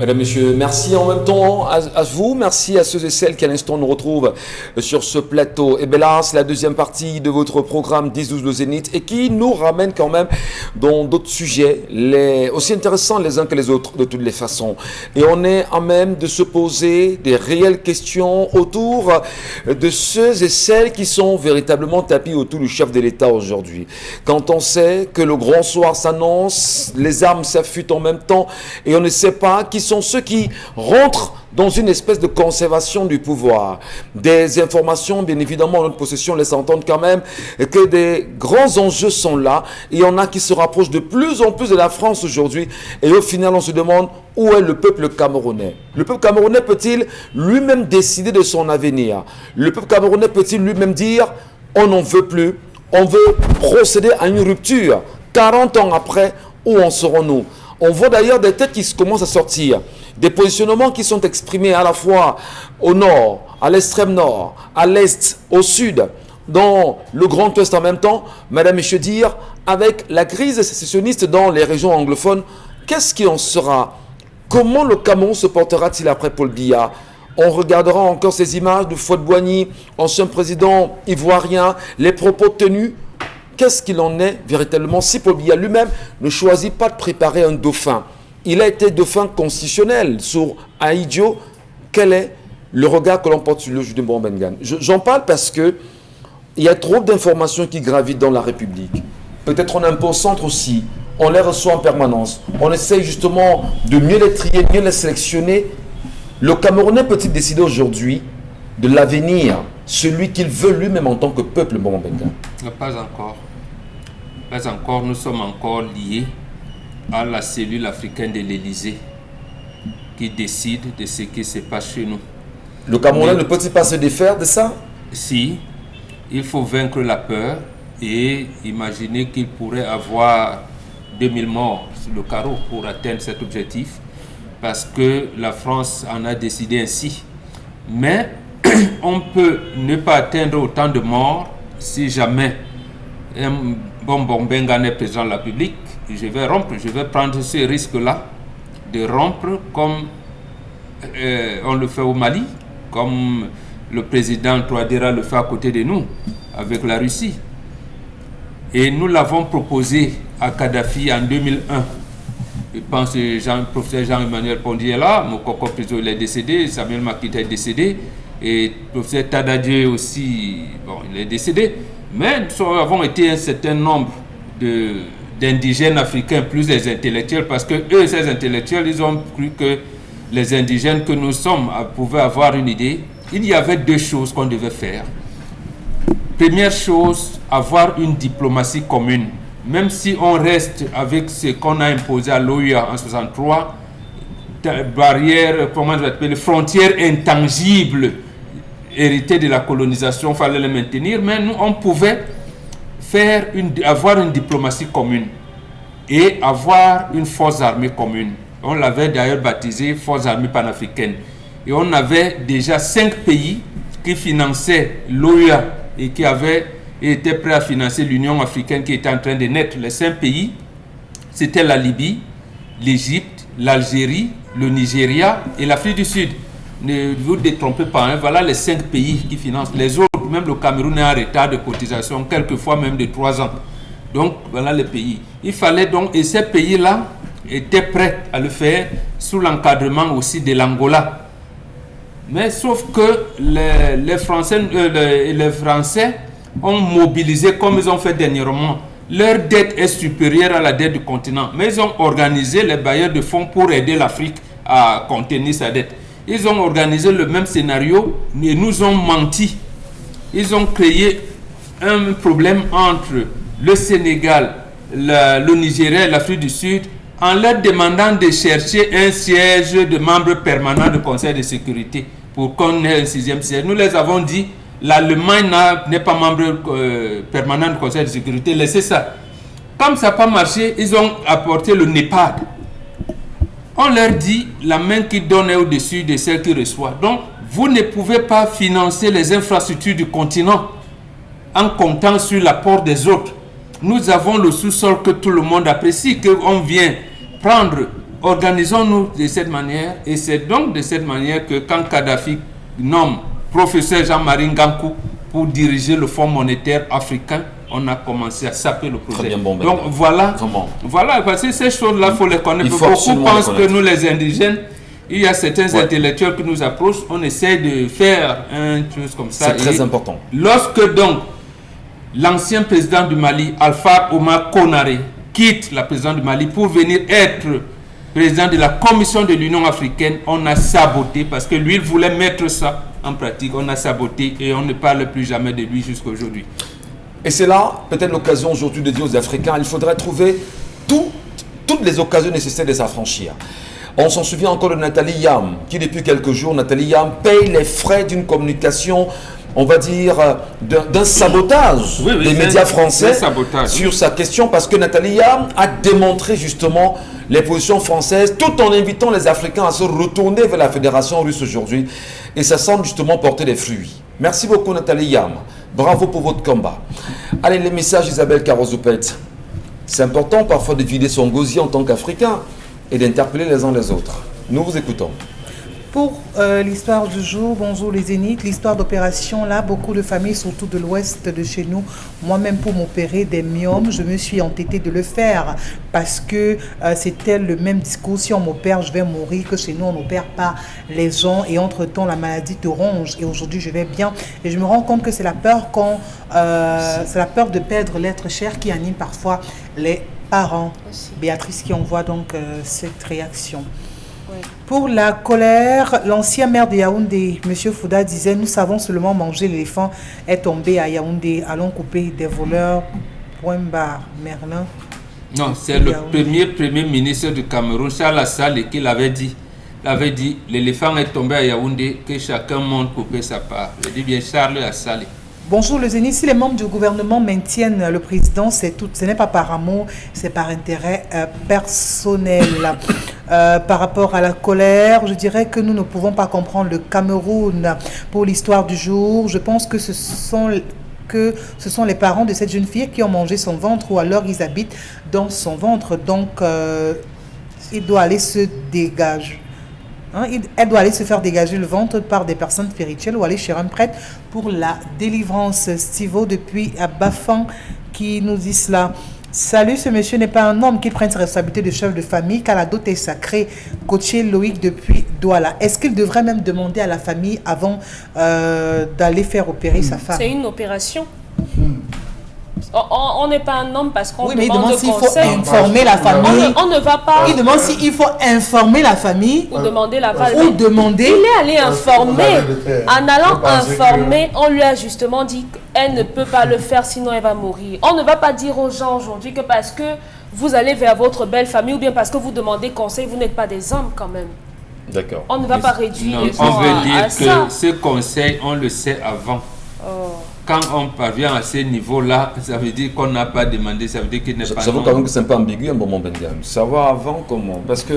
Mesdames, Messieurs, merci en même temps à vous, merci à ceux et celles qui à l'instant nous retrouvent sur ce plateau. Et bien là, c'est la deuxième partie de votre programme 10-12 le Zénith et qui nous ramène quand même dans d'autres sujets aussi intéressants les uns que les autres de toutes les façons. Et on est à même de se poser des réelles questions autour de ceux et celles qui sont véritablement tapis autour du chef de l'État aujourd'hui. Quand on sait que le grand soir s'annonce, les armes s'affûtent en même temps et on ne sait pas qui sont ceux qui rentrent dans une espèce de conservation du pouvoir. Des informations, bien évidemment, en notre possession laissent entendre quand même que des grands enjeux sont là. Et il y en a qui se rapprochent de plus en plus de la France aujourd'hui. Et au final, on se demande où est le peuple camerounais. Le peuple camerounais peut-il lui-même décider de son avenir? Le peuple camerounais peut-il lui-même dire on n'en veut plus, on veut procéder à une rupture? 40 ans après, où en serons-nous? On voit d'ailleurs des têtes qui commencent à sortir, des positionnements qui sont exprimés à la fois au nord, à l'extrême nord, à l'est, au sud, dans le Grand Ouest en même temps. Madame, Messieurs, dire, avec la crise sécessionniste dans les régions anglophones, qu'est-ce qui en sera? Comment le Cameroun se portera-t-il après Paul Biya? On regardera encore ces images de Houphouët-Boigny, ancien président ivoirien, les propos tenus. Qu'est-ce qu'il en est véritablement si Paul Biya lui-même ne choisit pas de préparer un dauphin? Il a été dauphin constitutionnel sur Ahidjo. Quel est le regard que l'on porte sur le juge de Mbouren-Bengan? J'en parle parce que il y a trop d'informations qui gravitent dans la République. Peut-être on a un peu au centre aussi. On les reçoit en permanence. On essaye justement de mieux les trier, mieux les sélectionner. Le Camerounais peut-il décider aujourd'hui de l'avenir, celui qu'il veut lui-même en tant que peuple Mbouren-Bengan? Pas encore. Pas encore. Nous sommes encore liés à la cellule africaine de l'Élysée qui décide de ce qui se passe chez nous. Le Camerounais ne peut-il pas se défaire de ça? Si, il faut vaincre la peur et imaginer qu'il pourrait avoir 2000 morts sur le carreau pour atteindre cet objectif, parce que la France en a décidé ainsi. Mais on peut ne pas atteindre autant de morts si jamais Mbouren-Bengan est président de la République. Je vais rompre, je vais prendre ce risque-là de rompre comme on le fait au Mali, comme le président Touadéra le fait à côté de nous, avec la Russie. Et nous l'avons proposé à Kadhafi en 2001. Je pense que le professeur Jean-Emmanuel Pondy est là, Mokoko Priso il est décédé, Samuel Makita est décédé, et le professeur Tadadje aussi, bon, il est décédé. Mais nous avons été un certain nombre d'indigènes africains, plus les intellectuels, parce que eux, ces intellectuels, ils ont cru que les indigènes que nous sommes pouvaient avoir une idée. Il y avait deux choses qu'on devait faire. Première chose, avoir une diplomatie commune. Même si on reste avec ce qu'on a imposé à l'OUA en 1963, barrières, comment je vais appeler, frontières intangibles héritées de la colonisation, il fallait les maintenir, mais nous, on pouvait avoir une diplomatie commune et avoir une force armée commune. On l'avait d'ailleurs baptisé Force armée panafricaine. Et on avait déjà 5 pays qui finançaient l'OUA et qui étaient prêts à financer l'Union africaine qui était en train de naître. Les 5 pays, c'était la Libye, l'Égypte, l'Algérie, le Nigeria et l'Afrique du Sud. Ne vous détrompez pas, hein. Voilà les 5 pays qui financent. Les autres, même le Cameroun est en retard de cotisation, quelquefois même de 3 ans. Donc voilà les pays. Il fallait donc, et ces pays-là étaient prêts à le faire sous l'encadrement aussi de l'Angola. Mais sauf que les Français ont mobilisé, comme ils ont fait dernièrement, leur dette est supérieure à la dette du continent. Mais ils ont organisé les bailleurs de fonds pour aider l'Afrique à contenir sa dette. Ils ont organisé le même scénario et nous ont menti. Ils ont créé un problème entre le Sénégal, le Nigeria et l'Afrique du Sud en leur demandant de chercher un siège de membre permanent du Conseil de sécurité pour qu'on ait un 6e siège. Nous les avons dit, l'Allemagne n'est pas membre permanent du Conseil de sécurité, laissez ça. Comme ça n'a pas marché, ils ont apporté le NEPAD. On leur dit, la main qui donne est au-dessus de celle qui reçoit. Donc, vous ne pouvez pas financer les infrastructures du continent en comptant sur l'apport des autres. Nous avons le sous-sol que tout le monde apprécie, qu'on vient prendre organisons-nous de cette manière, et c'est donc de cette manière que quand Kadhafi nomme professeur Jean-Marie Ngankou pour diriger le Fonds monétaire africain, on a commencé à saper le projet. Très bien, bon, donc voilà, parce que ces choses-là, il faut les connaître. Beaucoup pensent que nous, les indigènes, il y a certains intellectuels qui nous approchent, on essaie de faire un chose comme ça. C'est très important. Lorsque donc l'ancien président du Mali, Alpha Oumar Konaré, quitte la présidence du Mali pour venir être président de la Commission de l'Union africaine, on a saboté parce que lui, il voulait mettre ça en pratique. On a saboté et on ne parle plus jamais de lui jusqu'à aujourd'hui. Et c'est là peut-être l'occasion aujourd'hui de dire aux Africains, il faudrait trouver toutes les occasions nécessaires de s'affranchir. On s'en souvient encore de Nathalie Yam, qui depuis quelques jours, Nathalie Yam paye les frais d'une communication, on va dire, d'un sabotage des médias français sur sa question, parce que Nathalie Yam a démontré justement les positions françaises, tout en invitant les Africains à se retourner vers la Fédération russe aujourd'hui. Et ça semble justement porter des fruits. Merci beaucoup Nathalie Yam. Bravo pour votre combat. Allez, les messages d'Isabelle Carozoupet. C'est important parfois de vider son gosier en tant qu'Africain et d'interpeller les uns les autres. Nous vous écoutons. Pour l'histoire du jour, bonjour les Zéniths, l'histoire d'opération, là, beaucoup de familles, surtout de l'ouest de chez nous, moi-même pour m'opérer des myomes, je me suis entêtée de le faire parce que c'était le même discours, si on m'opère, je vais mourir, que chez nous, on n'opère pas les gens et entre-temps, la maladie te ronge et aujourd'hui, je vais bien. Et je me rends compte que c'est la peur c'est la peur de perdre l'être cher qui anime parfois les parents. Béatrice qui envoie donc cette réaction. Pour la colère, l'ancien maire de Yaoundé, M. Fouda, disait « Nous savons seulement manger, l'éléphant est tombé à Yaoundé. Allons couper des voleurs. » Point barre. Merlin. Non, c'est le premier ministre du Cameroun, Charles Assali, qui l'avait dit. Il avait dit « L'éléphant est tombé à Yaoundé, que chacun monte couper sa part. » Je dis bien Charles Assali. Bonjour le Zénith, si les membres du gouvernement maintiennent le président, c'est tout, ce n'est pas par amour, c'est par intérêt personnel. Par rapport à la colère, je dirais que nous ne pouvons pas comprendre le Cameroun pour l'histoire du jour. Je pense que ce sont les parents de cette jeune fille qui ont mangé son ventre ou alors ils habitent dans son ventre. Donc, il doit aller se dégager. Elle doit aller se faire dégager le ventre par des personnes spirituelles ou aller chez un prêtre pour la délivrance. Stivo depuis Bafan qui nous dit cela. Salut, ce monsieur n'est pas un homme qui prenne sa responsabilité de chef de famille car la dot est sacrée. Coaché Loïc depuis Douala. Est-ce qu'il devrait même demander à la famille avant d'aller faire opérer sa femme? C'est une opération. On n'est pas un homme parce qu'on mais demande s'il faut conseil. informer la famille. On ne va pas. Il demande s'il faut informer la famille. Ou demander l'aval. Ou demander. Il est allé informer. En allant informer, on lui a justement dit qu'elle ne peut pas le faire sinon elle va mourir. On ne va pas dire aux gens aujourd'hui que parce que vous allez vers votre belle famille ou bien parce que vous demandez conseil, vous n'êtes pas des hommes quand même. D'accord. On ne va pas réduire les gens on veut dire à que ça. ce conseil, on le sait avant. Quand on parvient à ce niveau-là, ça veut dire qu'on n'a pas demandé, ça veut dire qu'il n'est pas... J'avoue quand même que c'est un peu ambigu un moment, Benjamin. Savoir avant comment. Parce que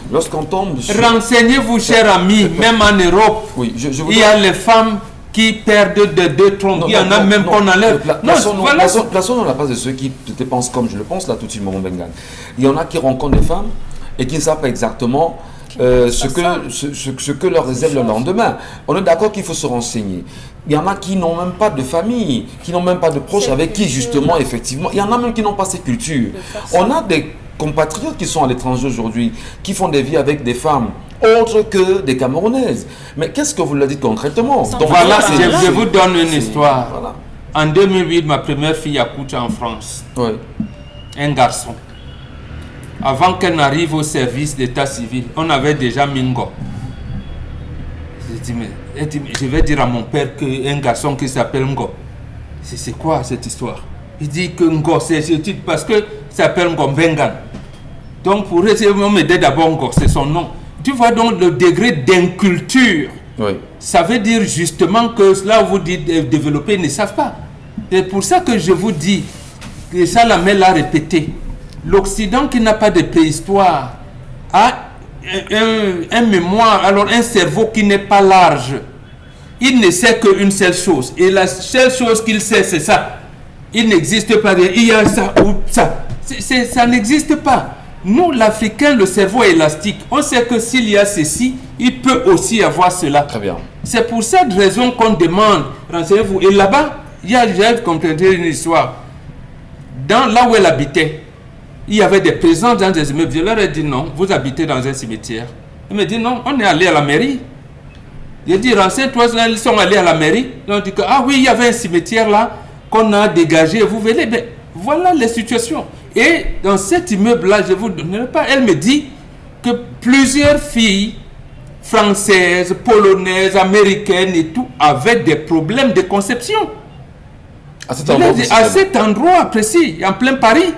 lorsqu'on tombe sur... Renseignez-vous, cher ami, même en Europe, il y a les femmes qui perdent de deux trompes. Il y en a même qu'on enlève. Plaçons dans la place de ceux qui te pensent comme je le pense, là, tout de suite, moment, Benjamin. Il y en a qui rencontrent des femmes et qui ne savent pas exactement... ce que leur réserve le lendemain. On est d'accord qu'il faut se renseigner. Il y en a qui n'ont même pas de famille, qui n'ont même pas de proches avec qui justement, effectivement, il y en a même qui n'ont pas ces cultures. On a des compatriotes qui sont à l'étranger aujourd'hui, qui font des vies avec des femmes autres que des Camerounaises. Mais qu'est-ce que vous leur dites concrètement? Donc voilà, je vous donne une histoire. Voilà. En 2008, ma première fille a accouché en France. Oui. Un garçon. Avant qu'elle n'arrive au service d'état civil, on avait déjà mis Ngo. Elle dit, je vais dire à mon père qu'un garçon qui s'appelle Ngo. C'est quoi cette histoire? Il dit que Ngo, c'est ce titre parce que ça s'appelle Ngo Bengan. Donc pour eux, on me dit d'abord Ngo, c'est son nom. Tu vois donc le degré d'inculture. Oui. Ça veut dire justement que là où vous dites développer, ils ne savent pas. C'est pour ça que je vous dis, et ça la mère l'a répété. L'Occident qui n'a pas de préhistoire a un mémoire, alors un cerveau qui n'est pas large. Il ne sait qu'une seule chose. Et la seule chose qu'il sait, c'est ça. Il n'existe pas. Il y a ça ou ça. Ça n'existe pas. Nous, l'Africain, le cerveau est élastique. On sait que s'il y a ceci, il peut aussi y avoir cela. Très bien. C'est pour cette raison qu'on demande, renseignez-vous. Et là-bas, j'ai compris une histoire. Là où elle habitait, il y avait des présents dans des immeubles. Je leur ai dit non, vous habitez dans un cimetière. Ils me disent non, on est allé à la mairie. J'ai dit renseigne-toi, ils sont allés à la mairie. Ils ont dit que ah oui, il y avait un cimetière là qu'on a dégagé. Vous venez, mais voilà les situations. Et dans cet immeuble-là, je vous donnerai pas, elle me dit que plusieurs filles françaises, polonaises, américaines et tout avaient des problèmes de conception. À cet endroit précis, en plein Paris.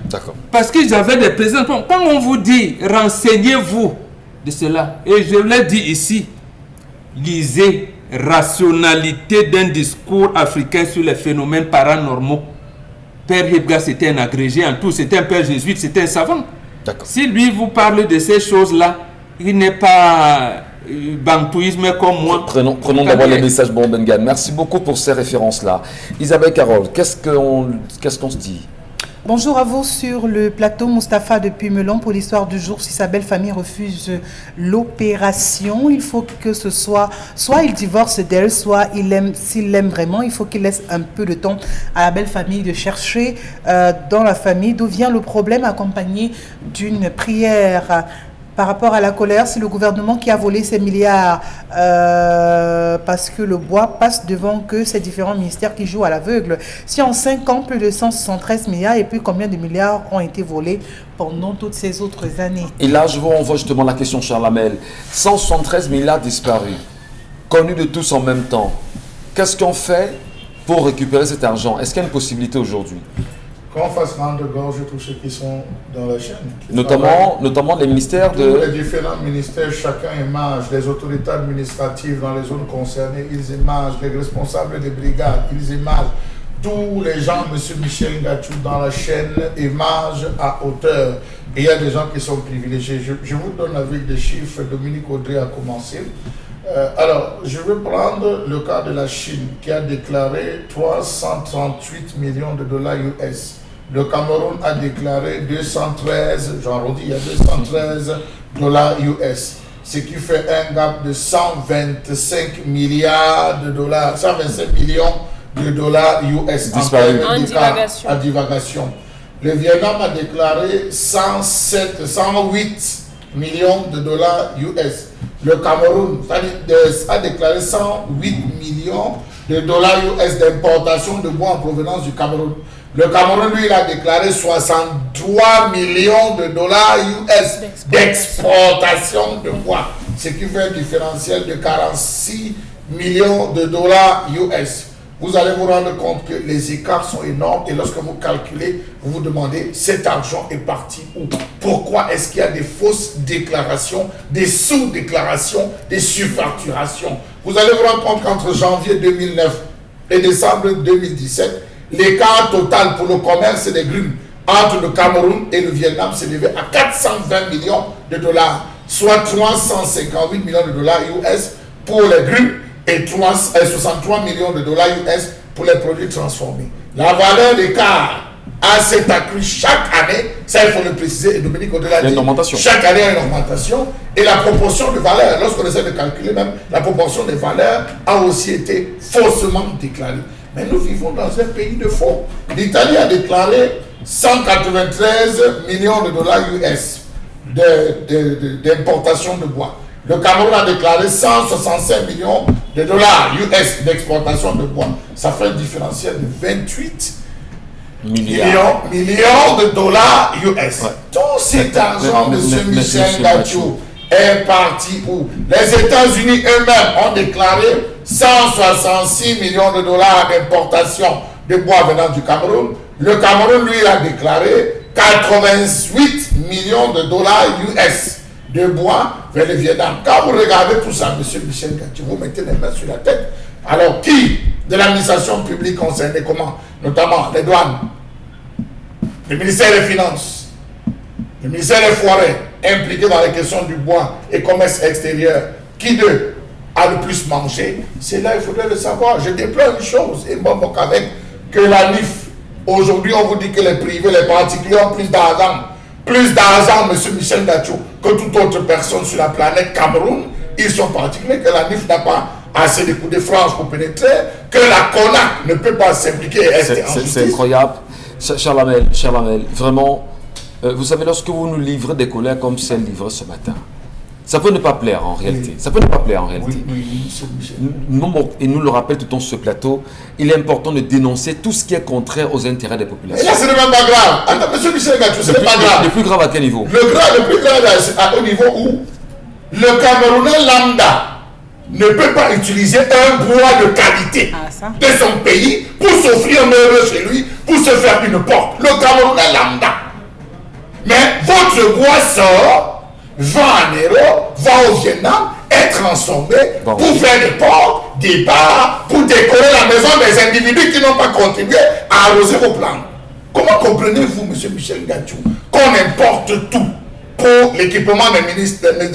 D'accord. Parce qu'ils avaient des présences. Quand on vous dit renseignez-vous de cela, et je l'ai dit ici, lisez rationalité d'un discours africain sur les phénomènes paranormaux. Père Hibga, c'était un agrégé en tout, c'était un père jésuite, c'était un savant. Si lui vous parle de ces choses-là, il n'est pas bantouisme comme moi. Prenons d'abord les messages Bombengan. Merci beaucoup pour ces références-là. Isabelle Carole, qu'est-ce qu'on se dit? Bonjour à vous sur le plateau. Mustapha depuis Melon pour l'histoire du jour. Si sa belle famille refuse l'opération, il faut que ce soit il divorce d'elle, soit s'il l'aime vraiment, il faut qu'il laisse un peu de temps à la belle famille de chercher dans la famille d'où vient le problème, accompagné d'une prière. Par rapport à la colère, c'est le gouvernement qui a volé ces milliards parce que le bois passe devant que ces différents ministères qui jouent à l'aveugle. Si en 5 ans, plus de 173 milliards, et puis combien de milliards ont été volés pendant toutes ces autres années? Et là, je vous renvoie justement la question, Charles Hamel. 173 milliards disparus, connus de tous en même temps. Qu'est-ce qu'on fait pour récupérer cet argent? Est-ce qu'il y a une possibilité aujourd'hui? Qu'on fasse rendre gorge tous ceux qui sont dans la chaîne. Notamment les ministères Tous les différents ministères, chacun émarge, les autorités administratives dans les zones concernées, ils émargent, les responsables des brigades, ils émargent. Tous les gens, M. Michel Ngachou, dans la chaîne, émargent à hauteur. Et il y a des gens qui sont privilégiés. Je vous donne avec des chiffres, Dominique Audrey a commencé. Alors, je vais prendre le cas de la Chine, qui a déclaré 338 millions de dollars US. Le Cameroun a déclaré 213, j'arrondis, il y a 213 dollars US, ce qui fait un gap de 125 milliards de dollars, 125 millions de dollars US en divagation. Le Vietnam a déclaré 108 millions de dollars US. Le Cameroun a déclaré 108 millions de dollars US d'importation de bois en provenance du Cameroun. Le Cameroun, lui, il a déclaré 63 millions de dollars US d'exportation de bois, ce qui fait un différentiel de 46 millions de dollars US. Vous allez vous rendre compte que les écarts sont énormes et lorsque vous calculez, vous vous demandez cet argent est parti où? Pourquoi est-ce qu'il y a des fausses déclarations, des sous-déclarations, des surfacturations? Vous allez vous rendre compte qu'entre janvier 2009 et décembre 2017, l'écart total pour le commerce des grumes entre le Cameroun et le Vietnam s'est élevé à 420 millions de dollars, soit 358 millions de dollars US pour les grumes et 63 millions de dollars US pour les produits transformés. La valeur d'écart s'est accrue chaque année, ça il faut le préciser, et Dominique Audrey l'a dit, chaque année il y a une augmentation, et la proportion de valeur, lorsqu'on essaie de calculer même, la proportion des valeurs a aussi été faussement déclarée. Mais nous vivons dans un pays de faux. L'Italie a déclaré 193 millions de dollars US d'importation de bois. Le Cameroun a déclaré 165 millions de dollars US d'exportation de bois. Ça fait un différentiel de 28 millions de dollars US. Ouais. Tout cet argent, M. Michel Ngachou, est parti où? Les États-Unis eux-mêmes ont déclaré 166 millions de dollars d'importation de bois venant du Cameroun. Le Cameroun, lui, a déclaré 88 millions de dollars US de bois vers le Vietnam. Quand vous regardez tout ça, M. Michel Ngachou, vous mettez les mains sur la tête. Alors, qui de l'administration publique concernée, comment? Notamment les douanes, le ministère des Finances, le ministère des Forêts, impliqué dans les questions du bois et commerce extérieur, qui d'eux a le plus mangé? C'est là, il faudrait le savoir. Je déplore une chose, et moi, avec que la NIF, aujourd'hui, on vous dit que les privés, les particuliers ont plus d'argent plus d'argent, M. Michel Gacho, que toute autre personne sur la planète Cameroun. Ils sont particuliers que la NIF n'a pas assez de coups de franche pour pénétrer, que la CONAC ne peut pas s'impliquer et rester en justice. C'est incroyable. Cher Lamel, vraiment, vous savez, lorsque vous nous livrez des colères comme celle livrée ce matin, ça peut ne pas plaire en réalité. Oui. Ça peut ne pas plaire en réalité. Oui, monsieur Michel. Et nous le rappelle tout le temps sur ce plateau, il est important de dénoncer tout ce qui est contraire aux intérêts des populations. Et là, ce n'est même pas grave. Attends, monsieur Michel Gacho, ce n'est pas grave. Le plus grave à quel niveau? Le plus grave, c'est au niveau où le Camerounais lambda ne peut pas utiliser un bois de qualité de son pays pour s'offrir un heureux chez lui, pour se faire une porte. Le Camerounais lambda. Mais votre bois sort, va en Europe, va au Vietnam, est transformé pour faire des portes, des bars, pour décorer la maison des individus qui n'ont pas contribué à arroser vos plans. Comment comprenez-vous, M. Michel Gacho, qu'on importe tout pour l'équipement des ministres, des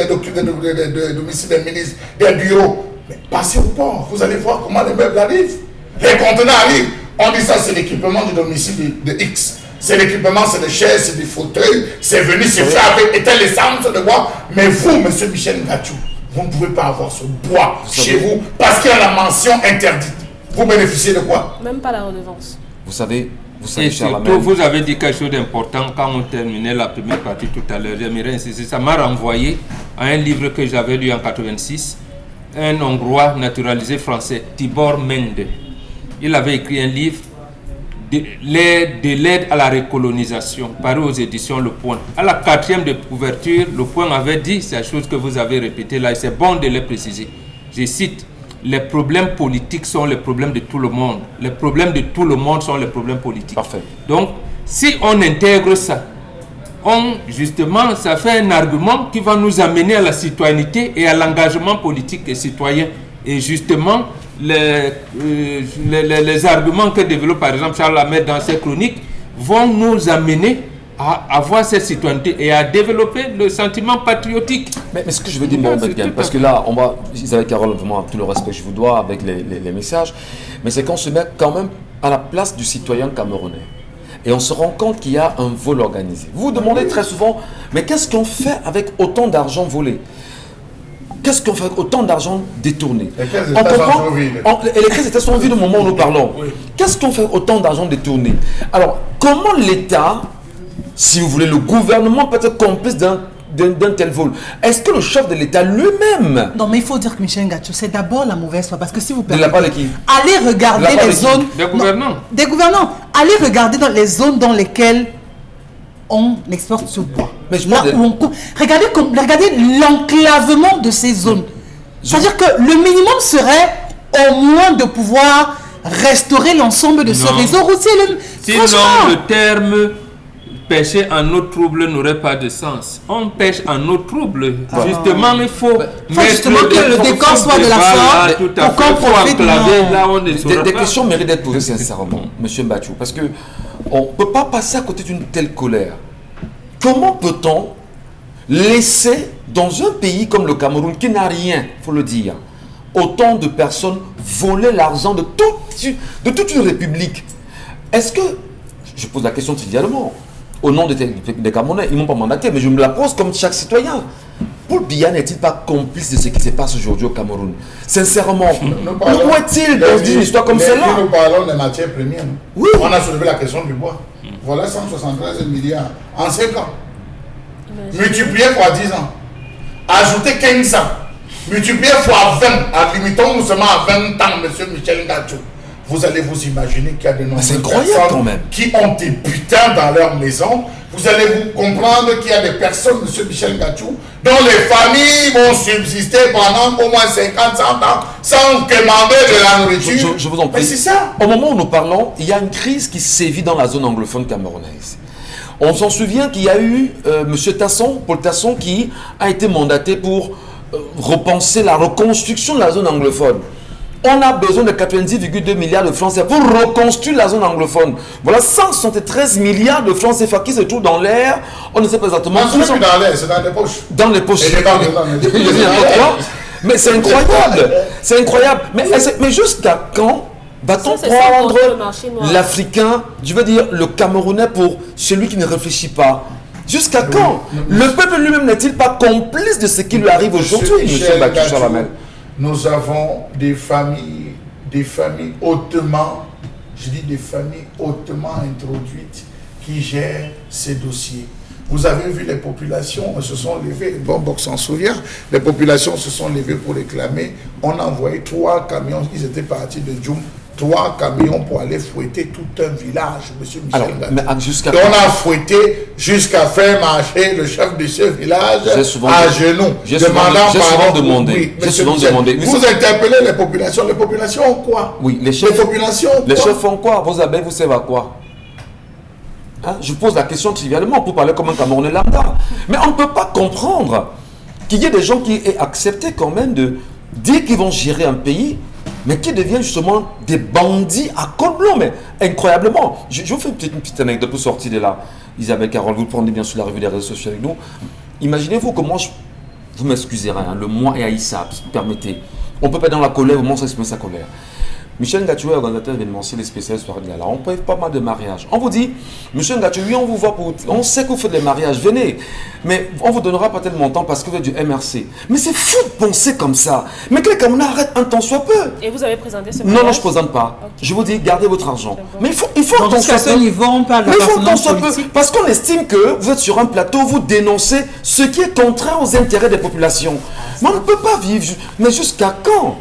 domiciles des ministres, des bureaux? Mais passez au port, vous allez voir comment les meubles arrivent. Les conteneurs arrivent. On dit ça, c'est l'équipement du domicile de X. C'est l'équipement, c'est des chaises, c'est des fauteuils, c'est venu se faire avec telle essence de bois. Mais vous, M. Michel Gacho, vous ne pouvez pas avoir ce bois chez vous parce qu'il y a la mention interdite. Vous bénéficiez de quoi? Même pas la redevance. Vous savez, et surtout, vous avez dit quelque chose d'important quand on terminait la première partie tout à l'heure. J'aimerais insister, ça m'a renvoyé à un livre que j'avais lu en 86, un Hongrois naturalisé français, Tibor Mende. Il avait écrit un livre de l'aide à la recolonisation, paru aux éditions Le Point. À la 4e de couverture, Le Point avait dit ces choses que vous avez répétées là, et c'est bon de les préciser. Je cite: les problèmes politiques sont les problèmes de tout le monde. Les problèmes de tout le monde sont les problèmes politiques. Parfait. Donc, si on intègre ça, justement, ça fait un argument qui va nous amener à la citoyenneté et à l'engagement politique et citoyen. Et justement, les arguments que développe par exemple Charles Lamel dans ses chroniques vont nous amener à avoir cette citoyenneté et à développer le sentiment patriotique. Mais ce que je veux dire, parce que là, Isabelle Carole, vraiment, tout le respect que je vous dois avec les messages, mais c'est qu'on se met quand même à la place du citoyen camerounais. Et on se rend compte qu'il y a un vol organisé. Vous vous demandez très souvent, mais qu'est-ce qu'on fait avec autant d'argent volé? Qu'est-ce qu'on fait avec autant d'argent détourné? Les caisses d'État sont vides. Et les caisses d'État sont vides au moment où nous parlons. Oui. Qu'est-ce qu'on fait avec autant d'argent détourné? Alors, comment l'État, si vous voulez, le gouvernement peut être complice d'un tel vol? Est-ce que le chef de l'État lui-même... Non, mais il faut dire que Michel Gacho, c'est d'abord la mauvaise foi. Parce que si vous permettez... De la part de qui? Allez regarder les zones... Des gouvernants. Des gouvernants. Allez regarder dans les zones dans lesquelles on exporte ce bois. Mais je là où on... regardez l'enclavement de ces zones. C'est-à-dire que le minimum serait au moins de pouvoir restaurer l'ensemble de ce réseau routier. Sinon, le terme pêcher en eau trouble n'aurait pas de sens. On pêche en eau trouble. Justement, il faut justement que le décor soit de la sorte pour qu'on profite. Des questions méritent d'être posées sincèrement, M. Mbachou, parce que on ne peut pas passer à côté d'une telle colère. Comment peut-on laisser dans un pays comme le Cameroun, qui n'a rien, il faut le dire, autant de personnes voler l'argent de toute une république? Est-ce que, je pose la question idéalement, au nom des Camerounais, ils ne m'ont pas mandaté, mais je me la pose comme chaque citoyen. Paul Biya n'est-il pas complice de ce qui se passe aujourd'hui au Cameroun? Sincèrement, où est-il dans une histoire comme celle-là? Nous parlons des matières premières. Oui. On a soulevé la question du bois. Voilà 173 milliards en 5 ans. Multiplié par 10 ans. Ajoutez 15 ans. Multiplié par 20. Limitons-nous seulement à 20 ans, M. Michel Gacho. Vous allez vous imaginer qu'il y a de nombreuses personnes qui ont des butins dans leur maison. Vous allez vous comprendre qu'il y a des personnes, M. Michel Gacho, dont les familles vont subsister pendant au moins 50, 100 ans sans demander de la nourriture. Je vous en prie. Mais c'est ça. Au moment où nous parlons, il y a une crise qui sévit dans la zone anglophone camerounaise. On s'en souvient qu'il y a eu M. Tasson, Paul Tasson, qui a été mandaté pour repenser la reconstruction de la zone anglophone. On a besoin de 90,2 milliards de francs CFA pour reconstruire la zone anglophone. Voilà 173 milliards de francs CFA qui se trouvent dans l'air. On ne sait pas exactement. Non, c'est dans l'air, c'est dans les poches. Dans les poches. Mais c'est incroyable. C'est incroyable. Mais jusqu'à quand va-t-on prendre l'Africain, je veux dire le Camerounais, pour celui qui ne réfléchit pas, Jusqu'à quand? Le peuple lui-même n'est-il pas complice de ce qui lui arrive aujourd'hui, M. Bachou Chalamel? Nous avons des familles hautement, je dis des familles hautement introduites qui gèrent ces dossiers. Vous avez vu, les populations se sont levées, bon, s'en souvient, les populations se sont levées pour réclamer. On a envoyé 3 camions, ils étaient partis de Djoum, 3 camions pour aller fouetter tout un village, monsieur Michel. Alors, on a fouetté jusqu'à faire marcher le chef de ce village à genoux. J'ai souvent demandé. Vous interpellez les populations ont quoi? Oui, les chefs font quoi? Vos abeilles, vous savez à quoi? Hein? Je pose la question trivialement pour parler comme un Camerounais lambda. Mais on ne peut pas comprendre qu'il y ait des gens qui aient accepté quand même de dire qu'ils vont gérer un pays, mais qui deviennent justement des bandits à col blanc, mais incroyablement. Je vous fais une petite anecdote pour sortir de là. Isabelle Carole, vous le prenez bien sur la revue des réseaux sociaux avec nous. Imaginez-vous comment vous m'excuserez, hein, le moi et Aïssa, permettez. On ne peut pas être dans la colère, au moins s'exprimer sa colère. Michel Ngachou est organisateur événementiel et spécialiste soirée de gala. On peut pas mal de mariages. On vous dit, Michel Ngachou, oui, on vous voit on sait que vous faites des mariages, venez. Mais on vous donnera pas tel montant parce que vous êtes du MRC. Mais c'est fou de penser comme ça. Mais que les Camerounais arrêtent un temps soit peu. Et vous avez présenté ce mariage? Non, je ne présente pas. Okay. Je vous dis, gardez votre argent. Bon. Mais il faut donc, jusqu'à ce niveau, on parle de performance politique. Parce qu'on estime que vous êtes sur un plateau, vous dénoncez ce qui est contraire aux intérêts des populations. Mais on ne peut pas vivre. Mais jusqu'à quand?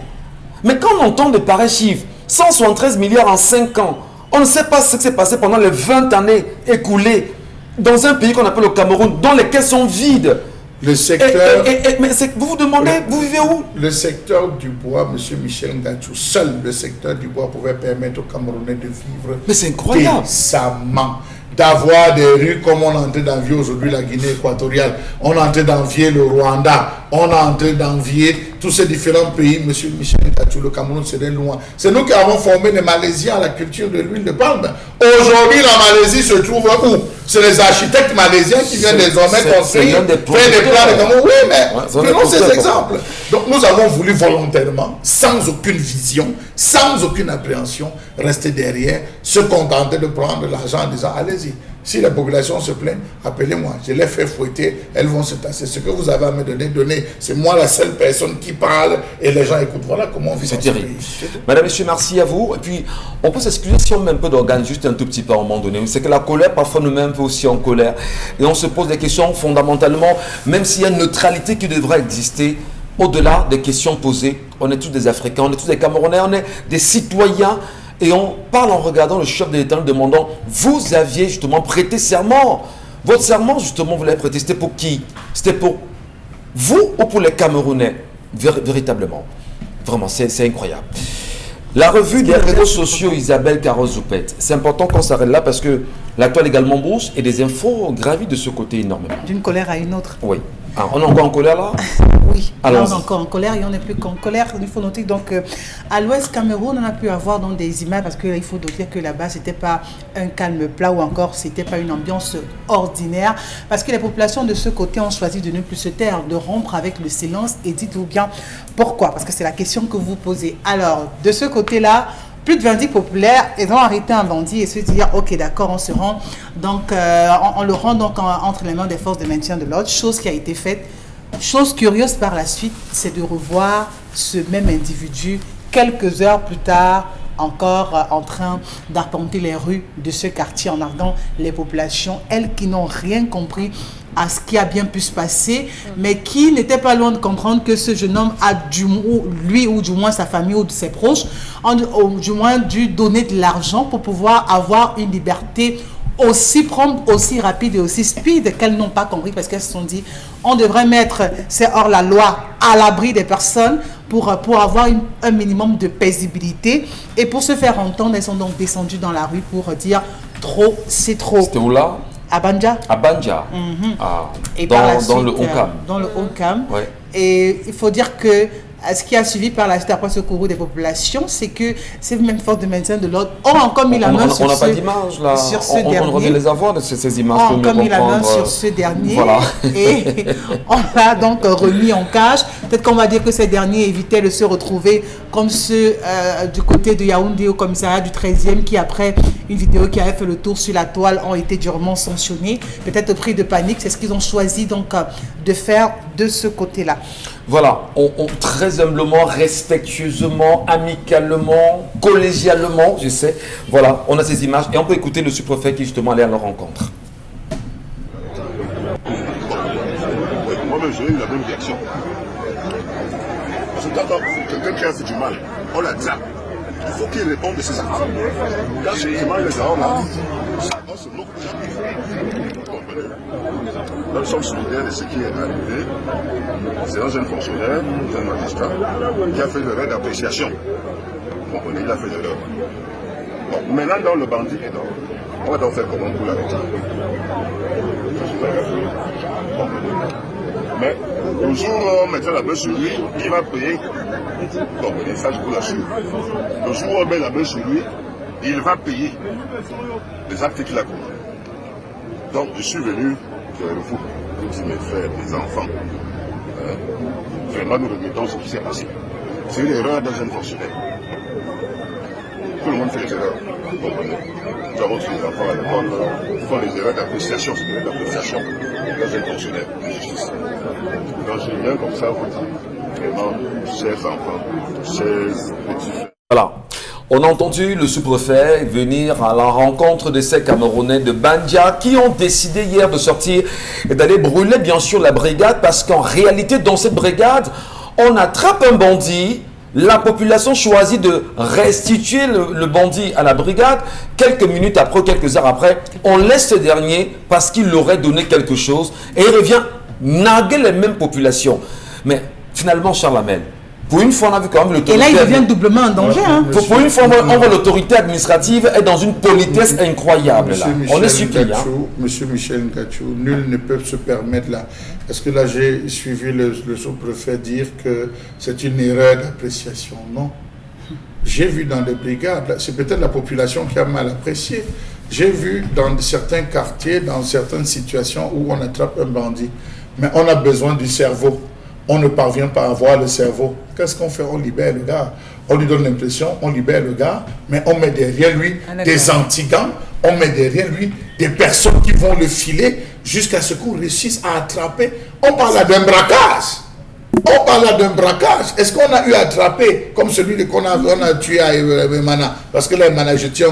Mais quand on entend de pareils chiffres, 173 milliards en 5 ans, on ne sait pas ce qui s'est passé pendant les 20 années écoulées dans un pays qu'on appelle le Cameroun, dont les caisses sont vides. Le secteur... mais vous vous demandez, vous vivez où? Le secteur du bois, M. Michel Ngachou, seul le secteur du bois pouvait permettre aux Camerounais de vivre mais c'est incroyable. Décemment. D'avoir des rues comme on est en train d'envier aujourd'hui la Guinée équatoriale, on est en train d'envier le Rwanda, on est en train d'envier tous ces différents pays. M. Michel Ngachou, le Cameroun, c'est loin. C'est nous qui avons formé les Malaisiens à la culture de l'huile de palme. Aujourd'hui, la Malaisie se trouve où? C'est les architectes malaisiens qui viennent désormais construire, faire des plans de Cameroun. Oui, mais prenons ces exemples. Donc nous avons voulu volontairement, sans aucune vision, sans aucune appréhension, rester derrière, se contenter de prendre l'argent en disant allez-y. Si la population se plaint, appelez-moi. Je les fais fouetter, elles vont se tasser. Ce que vous avez à me donner. C'est moi la seule personne qui parle et les gens écoutent. Voilà comment on vit dans ce pays. Madame, Monsieur, merci à vous. Et puis, on peut s'excuser si on met un peu d'organes, juste un tout petit peu à un moment donné. C'est que la colère, parfois nous-mêmes, peut aussi en colère. Et on se pose des questions fondamentalement, même s'il y a une neutralité qui devrait exister, au-delà des questions posées. On est tous des Africains, on est tous des Camerounais, on est des citoyens. Et on parle en regardant le chef de l'État, en demandant, vous aviez justement prêté serment. Votre serment, justement, vous l'avez prêté. C'était pour qui? C'était pour vous ou pour les Camerounais? Véritablement. Vraiment, c'est incroyable. La revue des réseaux sociaux, Isabelle Carole Zoupette. C'est important qu'on s'arrête là parce que l'actuel également bouge et des infos gravitent de ce côté énormément. D'une colère à une autre. Oui. Ah, on est encore en colère là? Oui, alors, on est encore en colère et on n'est plus qu'en colère. Il faut noter donc à l'ouest Cameroun, on a pu avoir donc des images parce qu'il faut dire que là-bas, c'était pas un calme plat ou encore c'était pas une ambiance ordinaire parce que les populations de ce côté ont choisi de ne plus se taire, de rompre avec le silence et dites-vous bien pourquoi, parce que c'est la question que vous posez. Alors, de ce côté-là, plus de 20 populaires, ils ont arrêté un bandit et se dire ok d'accord, on se rend donc on le rend donc entre les mains des forces de maintien de l'ordre, chose qui a été faite. Chose curieuse par la suite, c'est de revoir ce même individu quelques heures plus tard encore en train d'arpenter les rues de ce quartier en ardant les populations, elles qui n'ont rien compris à ce qui a bien pu se passer, mais qui n'étaient pas loin de comprendre que ce jeune homme a lui ou du moins sa famille ou de ses proches, du moins dû donner de l'argent pour pouvoir avoir une liberté aussi prompte, aussi rapide et aussi speed qu'elles n'ont pas compris parce qu'elles se sont dit on devrait mettre c'est hors la loi à l'abri des personnes pour avoir un minimum de paisibilité et pour se faire entendre, elles sont donc descendues dans la rue pour dire trop, c'est trop. C'était où là? À Banja. À Banja. Et dans le Haut-Cam. Dans le Haut-Cam. Ouais. Et il faut dire que ce qui a suivi par la suite après ce courroux des populations, c'est que ces mêmes forces de maintien de l'ordre ont encore mis la main sur ce dernier. On n'a pas d'image là. On revient les avoir de ces images. On a encore mis la main sur ce dernier. Voilà. Et on l'a donc remis en cage. Peut-être qu'on va dire que ces derniers évitaient de se retrouver comme ceux du côté de Yaoundé au commissariat du 13e qui après une vidéo qui avait fait le tour sur la toile ont été durement sanctionnés. Peut-être pris de panique, c'est ce qu'ils ont choisi donc de faire de ce côté-là. Voilà, très humblement, respectueusement, amicalement, collégialement, je sais. Voilà, on a ces images et on peut écouter le sous-préfet qui justement allait à leur rencontre. Moi-même, j'ai eu la même réaction. Parce que quand quelqu'un qui a fait du mal, on l'attrape. Il faut qu'il réponde de ses actes. Quand justement les armes là, on se moque de lui. Nous sommes solidaires de ce qui est arrivé. C'est un jeune fonctionnaire, un jeune magistrat, qui a fait l'erreur d'appréciation. Bon, il a fait l'erreur. Bon, maintenant, dans le bandit est dehors. On va donc faire comment pour l'arrêter. Bon. Mais le jour où on mettra la main sur lui, il va payer. Bon, ça je vous l'assure. Le jour où on met la main sur lui, il va payer les actes qu'il a commis. Donc je suis venu vers vous, tous mes frères, mes enfants. Vraiment nous regrettons ce qui s'est passé. C'est une erreur d'un jeune fonctionnaire. Tout le monde fait des erreurs. Nous avons tous les enfants à l'école, font des erreurs d'appréciation, c'est des erreurs d'appréciation d'un jeune fonctionnaire de justice. Donc je viens comme ça vous dire, vraiment, chers enfants, chers petits frères. Voilà. On a entendu le sous-préfet venir à la rencontre de ces Camerounais de Bandia qui ont décidé hier de sortir et d'aller brûler bien sûr la brigade parce qu'en réalité dans cette brigade, on attrape un bandit, la population choisit de restituer le bandit à la brigade. Quelques minutes après, quelques heures après, on laisse ce dernier parce qu'il aurait donné quelque chose et il revient narguer les mêmes populations. Mais finalement, Charles Hamel, pour une fois, on a vu quand même l'autorité. Et là, il devient doublement un danger. Hein. Pour une fois, on voit l'autorité administrative est dans une politesse incroyable. Là. On est supplié. Monsieur Michel Ngachou, nul ne peut se permettre là. Est-ce que là, j'ai suivi le sous-préfet dire que c'est une erreur d'appréciation? Non. J'ai vu dans des brigades, c'est peut-être la population qui a mal apprécié. J'ai vu dans certains quartiers, dans certaines situations où on attrape un bandit, mais on a besoin du cerveau. On ne parvient pas à avoir le cerveau. Qu'est-ce qu'on fait? On libère le gars. On lui donne l'impression, on libère le gars, mais on met derrière lui des anti-gangs, on met derrière lui des personnes qui vont le filer jusqu'à ce qu'on réussisse à attraper. On parle là d'un braquage. On parle là d'un braquage. Est-ce qu'on a eu à attraper comme celui qu'on a tué à Emana? Parce que là, Emana, je tire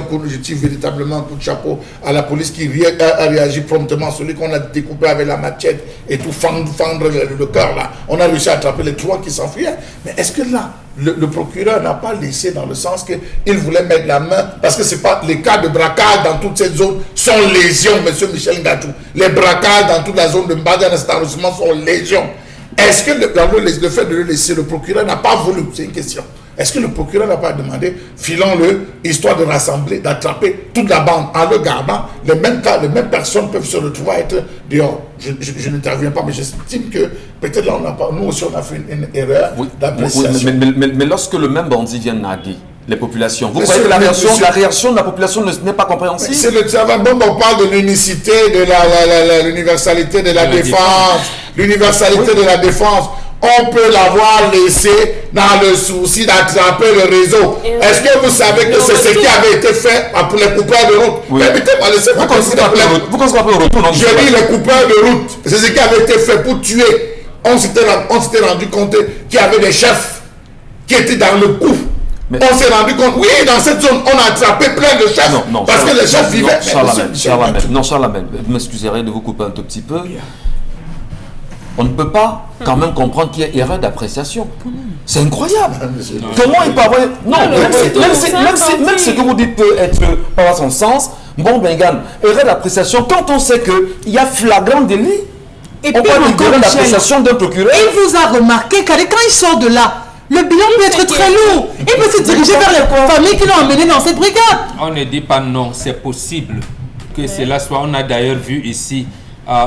véritablement un coup de chapeau à la police qui a réagi promptement. Celui qu'on a découpé avec la machette et tout, fendre le cœur là. On a réussi à attraper les trois qui s'enfuyaient. Mais est-ce que là, le procureur n'a pas laissé dans le sens qu'il voulait mettre la main? Parce que c'est pas les cas de braquage dans toute cette zone sont légion, monsieur Michel Ngachou. Les braquages dans toute la zone de Mbada dans cet arrondissement sont légion. Est-ce que le fait de le laisser, le procureur n'a pas voulu? C'est une question. Est-ce que le procureur n'a pas demandé, filons-le, histoire de rassembler, d'attraper toute la bande en le gardant? Les mêmes cas, les mêmes personnes peuvent se retrouver à être dehors. Je n'interviens pas, mais j'estime que peut-être là, nous aussi, on a fait une erreur d'appréciation. Mais lorsque le même bandit vient narguer les populations, vous croyez que la réaction de la population n'est pas compréhensible? C'est le travail. Bon, on parle de l'unicité, de l'universalité de la défense. L'universalité de la défense. On peut l'avoir laissé dans le souci d'attraper le réseau. Est-ce que vous savez que c'est ce qui avait été fait pour les coupeurs de route? Oui. Permettez-moi, laissez-moi continuer. Vous pensez qu'on peut retourner? Je dis les coupeurs de route. C'est ce qui avait été fait pour tuer. On s'était rendu compte qu'il y avait des chefs qui étaient dans le coup. Mais on s'est rendu compte, oui, dans cette zone, on a attrapé plein de chefs. Parce que les chefs vivaient. Charles Hamel, vous m'excuserez de vous couper un tout petit peu. On ne peut pas quand même comprendre qu'il y ait erreur d'appréciation. C'est incroyable. Comment il peut avoir... Non, même ce que vous dites peut être pas avoir son sens. Bon, Bengan, erreur d'appréciation, quand on sait qu'il y a flagrant délit, et on parle d'erreur d'appréciation d'un procureur. Il vous a remarqué quand il sort de là, le bilan peut être très lourd. Il peut se diriger vers les familles qui l'ont emmené dans cette brigade. On ne dit pas non, c'est possible que cela soit. On a d'ailleurs vu ici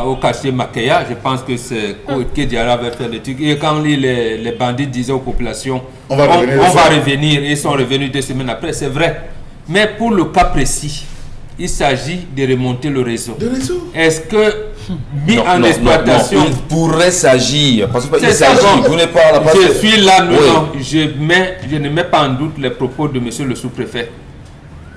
au quartier Makeya, je pense que c'est que Diarra avait fait le truc. Et quand les bandits disaient aux populations, on va revenir, et ils sont revenus 2 semaines après, c'est vrai. Mais pour le cas précis, il s'agit de remonter le réseau. Est-ce que mis en exploitation, il pourrait s'agir, parce que je suis là, je ne mets pas en doute les propos de monsieur le sous-préfet.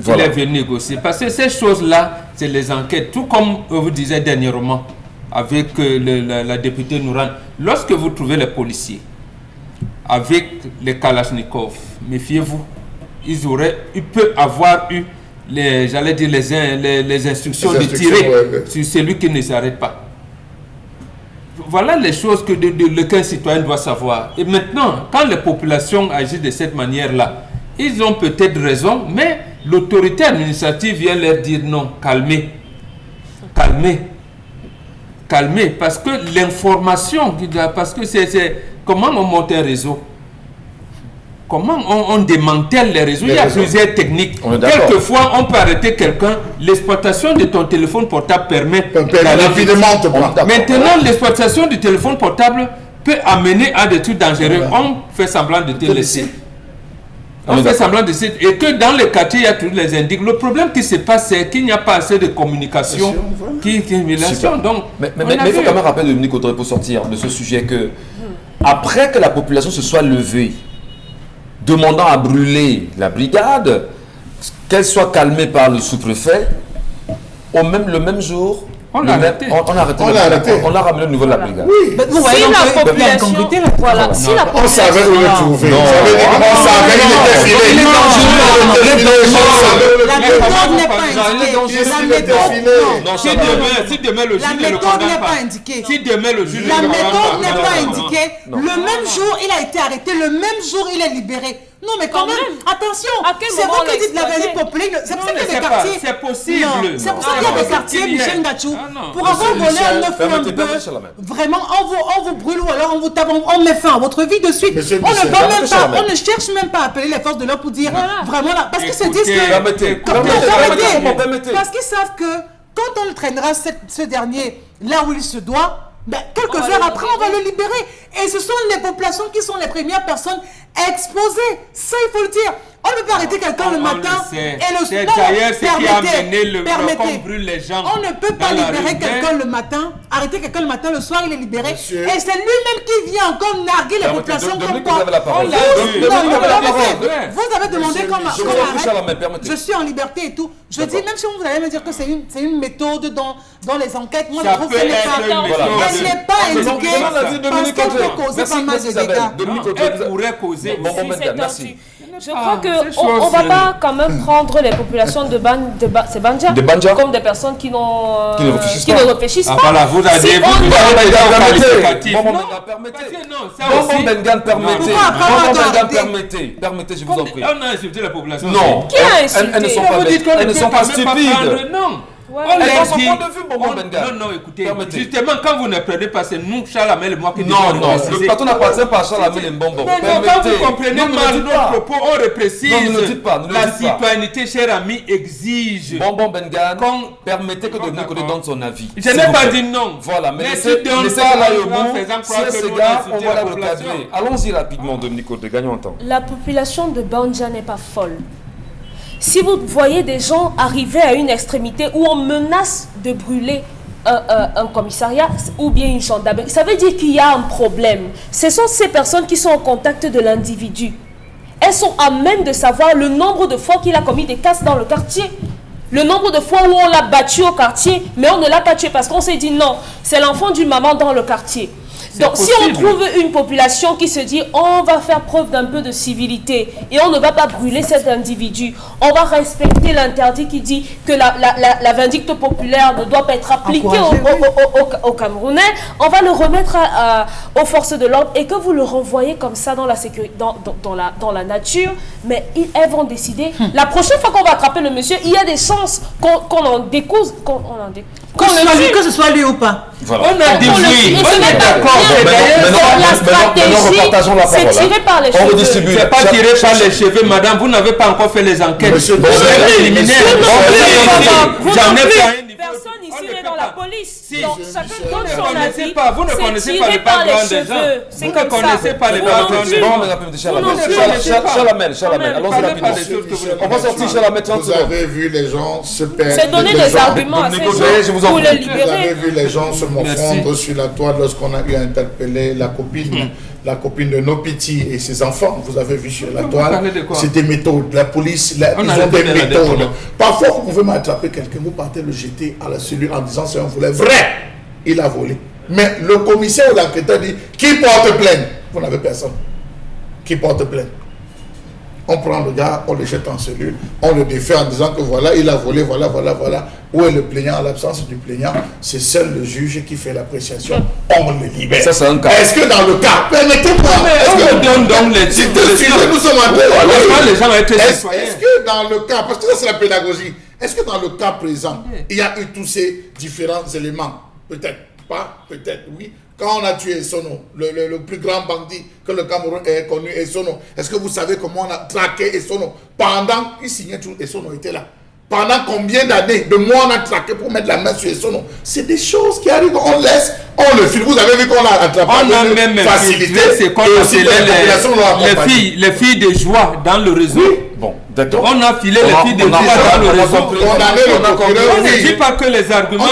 Voilà. Il est venu négocier. Parce que ces choses-là, c'est les enquêtes. Tout comme vous disiez dernièrement avec la députée Nouran. Lorsque vous trouvez les policiers avec les Kalachnikov, méfiez-vous. Il peut avoir eu les instructions de tirer sur celui qui ne s'arrête pas. Voilà les choses que qu'un citoyen doit savoir. Et maintenant, quand les populations agissent de cette manière-là, ils ont peut-être raison, mais l'autorité administrative vient leur dire non, calmez, parce que l'information, parce que c'est comment on monte un réseau, comment on démantèle les réseaux. Il y a plusieurs techniques. Quelquefois, on peut arrêter quelqu'un. L'exploitation de ton téléphone portable permet rapidement te prendre. Maintenant, l'exploitation du téléphone portable peut amener à des trucs dangereux. On fait semblant de te laisser. On fait semblant de laisser. Et que dans les quartiers, il y a tous les indices. Le problème qui se passe, c'est qu'il n'y a pas assez de communication. Donc, mais il faut quand même rappeler, Dominique Audrey, pour sortir de ce sujet, que après que la population se soit levée, demandant à brûler la brigade, qu'elle soit calmée par le sous-préfet, le même jour, on a arrêté le niveau de la brigade. Oui. Vous voyez la population, voilà, si la on savait où le trouver. On savait il était filé. La méthode n'est pas indiquée. Si demain le juge ne le condamne pas, si demain le juge la méthode n'est pas indiquée. Le même jour, il a été arrêté. Le même jour, il est libéré. Non, mais quand même, attention, c'est vous qui dites la vérité populaire. C'est pour ça qu'il y a des quartiers. C'est possible. C'est pour ça qu'il y a des quartiers, Michel Ngachou. Pour avoir volé un œuf ou un bœuf, vraiment, on vous brûle ou alors on vous tape, on met fin à votre vie de suite. On ne cherche même pas à appeler les forces de l'ordre pour dire vraiment là. Parce qu'ils se disent que. Parce qu'ils savent que quand on le traînera, ce dernier, là où il se doit, quelques heures après, on va le libérer. Et ce sont les populations qui sont les premières personnes exposées. Ça, il faut le dire. On ne peut pas arrêter quelqu'un le matin et le soir. On ne peut pas libérer quelqu'un le matin, arrêter quelqu'un le matin, le soir il est libéré. Et c'est lui-même qui vient encore narguer les populations comme quoi. Vous avez demandé comment arrêter. Je suis en liberté et tout. Je dis, même si vous allez me dire que c'est une méthode dans les enquêtes, moi je trouve que ce n'est pas indiqué parce qu'elle peut causer pas mal de dégâts. Elle pourrait causer. Merci. Je crois qu'on ne va pas quand même prendre les populations de Banja comme des personnes qui ne réfléchissent pas. Voilà, vous avez permettez, je vous en prie. On a insulté la population. Non, qui a insulté? Elles ne sont pas stupides. Non. Ouais. On leur dit, non, écoutez, justement, quand vous ne prenez pas, c'est nous, Charles Amel et moi qui non, le plateau n'appartient pas à Charles Amel et Mbongo. Quand vous comprenez mal nos propos, on reprécise. Non, ne le dites pas. La citoyenneté, cher ami, exige. Bonbon Bengan, permettez que Dominique Audrey donne son avis. Je n'ai pas dit non. Voilà, mais laissez là au bout. Ces gars, on va la recadrer. Allons-y rapidement, Dominique Audrey, gagnons en temps. La population de Banja n'est pas folle. Si vous voyez des gens arriver à une extrémité où on menace de brûler un commissariat ou bien une gendarmerie, ça veut dire qu'il y a un problème. Ce sont ces personnes qui sont en contact de l'individu. Elles sont à même de savoir le nombre de fois qu'il a commis des casses dans le quartier. Le nombre de fois où on l'a battu au quartier, mais on ne l'a pas tué parce qu'on s'est dit non, c'est l'enfant d'une maman dans le quartier. Donc si on trouve une population qui se dit on va faire preuve d'un peu de civilité et on ne va pas brûler cet individu, on va respecter l'interdit qui dit que la vindicte populaire ne doit pas être appliquée aux Camerounais, on va le remettre aux forces de l'ordre et que vous le renvoyez comme ça dans la sécurité, dans la nature, mais elles vont décider. La prochaine fois qu'on va attraper le monsieur, il y a des chances qu'on en découse, que ce soit lui ou pas. Voilà. On a dit oui, on est d'accord. La stratégie, c'est tiré par les cheveux. C'est pas tiré par les cheveux, madame. Vous n'avez pas encore fait les enquêtes. Vous êtes éliminé. J'en ai fait. Personne ici n'est dans la police. Si. Donc chacun donne Vous son ne connaissez avis. pas, vous ne connaissez pas le background des gens. Vous ne connaissez pas les backgrounds des gens. Chalamel, allons-y rapidement. On va sortir Chalamel 30 Vous secondes. avez vu les gens se perdre. C'est donner des arguments à ces gens pour les Vous libérer. avez vu les gens se morfondre sur la toile lorsqu'on a eu à interpeller la copine la copine de Nopiti et ses enfants, vous avez vu sur la toile, de quoi? c'est des méthodes. La police, ils ont des méthodes. Parfois, vous pouvez m'attraper quelqu'un, vous partez le jeter à la cellule en disant c'est un volet. Vrai, il a volé. Mais le commissaire ou l'enquêteur dit qui porte plainte? Vous n'avez personne. Qui porte plainte? On prend le gars, on le jette en cellule, on le défait en disant que voilà, il a volé, voilà. Où est le plaignant? En l'absence du plaignant, c'est seul le juge qui fait l'appréciation. On le libère. Ça, c'est un cas. Est-ce que dans le cas, permettez-moi, On me donne donc les titres. nous sommes en train Les gens vont être est-ce citoyens. que dans le cas, parce que ça c'est la pédagogie, est-ce que dans le cas présent, il y a eu tous ces différents éléments? Peut-être pas, peut-être oui. Quand on a tué Essono, le plus grand bandit que le Cameroun ait connu, Essono, est-ce que vous savez comment on a traqué Essono? Pendant, il signait tout, Essono était là. Pendant combien d'années, de mois on a traqué pour mettre la main sur Essono? C'est des choses qui arrivent, on laisse, on le file. Vous avez vu qu'on a attrapé On a même facilité. c'est qu'on appelait les filles de joie dans le réseau. Oui. Bon, d'accord. On a filé les filles de joie dans le réseau. On ne dit pas que les arguments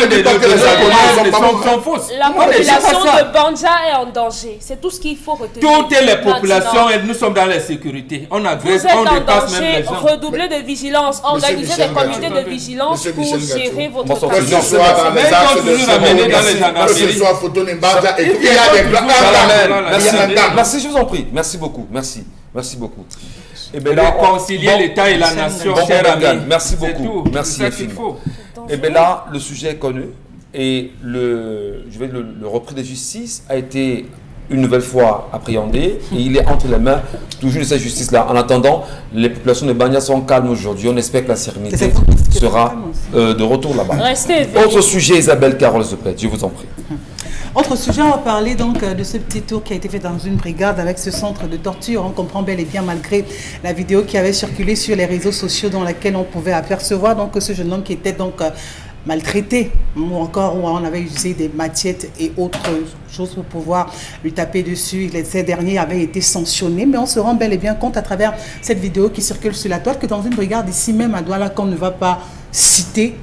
sont fausses. La population de Banja est en danger. C'est tout ce qu'il faut retenir. Toutes les populations, nous sommes dans la sécurité. On Vous êtes en danger. Redoubler de vigilance. Organisez des comités de vigilance pour gérer votre que ce soit dans les axes de que ce soit Photo Mbanja et tout. Il y a des plans. Merci, je vous en prie. Merci beaucoup. Merci beaucoup. Et bien là, réconcilier l'État et la nation, cher ami. Merci beaucoup. Merci infiniment. Et bien là, le sujet est connu et le repris de justice a été une nouvelle fois appréhendé et il est entre les mains toujours de cette justice-là. En attendant, les populations de Banja sont calmes aujourd'hui. On espère que la sérénité sera de retour là-bas. Restez. Autre sujet, Isabelle Carole Zepet, je vous en prie. Autre sujet, on va parler donc de ce petit tour qui a été fait dans une brigade avec ce centre de torture. On comprend bel et bien, malgré la vidéo qui avait circulé sur les réseaux sociaux dans laquelle on pouvait apercevoir donc ce jeune homme qui était donc maltraité, ou encore où on avait utilisé des machettes et autres choses pour pouvoir lui taper dessus. Ces derniers avaient été sanctionnés, mais on se rend bel et bien compte à travers cette vidéo qui circule sur la toile que dans une brigade ici même à Douala, qu'on ne va pas citer,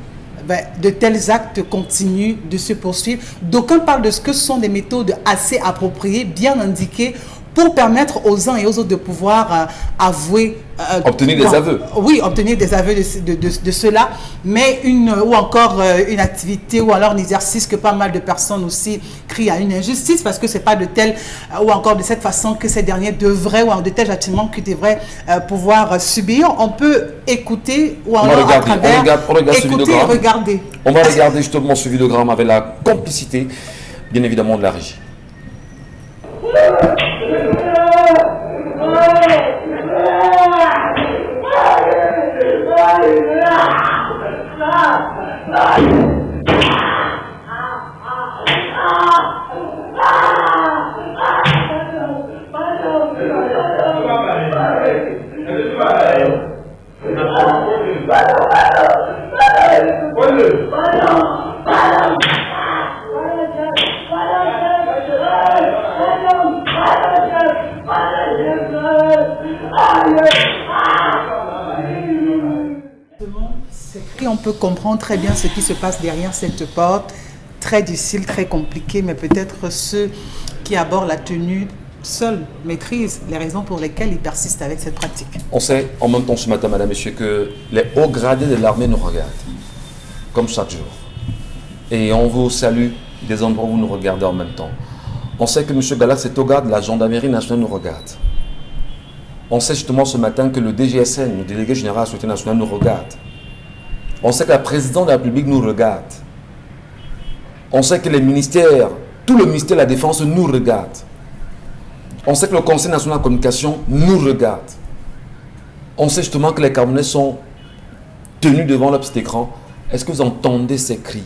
de tels actes continuent de se poursuivre. D'aucuns parlent de ce que ce sont des méthodes assez appropriées, bien indiquées, pour permettre aux uns et aux autres de pouvoir avouer... obtenir des aveux. Oui, obtenir des aveux de cela, mais ou encore une activité ou alors un exercice que pas mal de personnes aussi crient à une injustice, parce que c'est pas de tel ou encore de cette façon que ces derniers devraient, ou de tels châtiments qu'ils devraient pouvoir subir. On peut écouter ou alors à travers... On regarde ce vidéogramme. Regarder. On va regarder justement ce vidéogramme avec la complicité, bien évidemment, de la régie. On peut comprendre très bien ce qui se passe derrière cette porte, très difficile, très compliqué, mais peut-être ceux qui abordent la tenue seuls maîtrisent les raisons pour lesquelles ils persistent avec cette pratique. On sait en même temps ce matin, madame, monsieur, que les hauts gradés de l'armée nous regardent, comme chaque jour. Et on vous salue des endroits où vous nous regardez en même temps. On sait que M. Galax est au garde de la gendarmerie nationale nous regarde. On sait justement ce matin que le DGSN, le délégué général de la Sécurité nationale, nous regarde. On sait que la présidente de la République nous regarde. On sait que les ministères, tout le ministère de la Défense nous regarde. On sait que le Conseil national de communication nous regarde. On sait justement que les Camerounais sont tenus devant leur petit écran. Est-ce que vous entendez ces cris?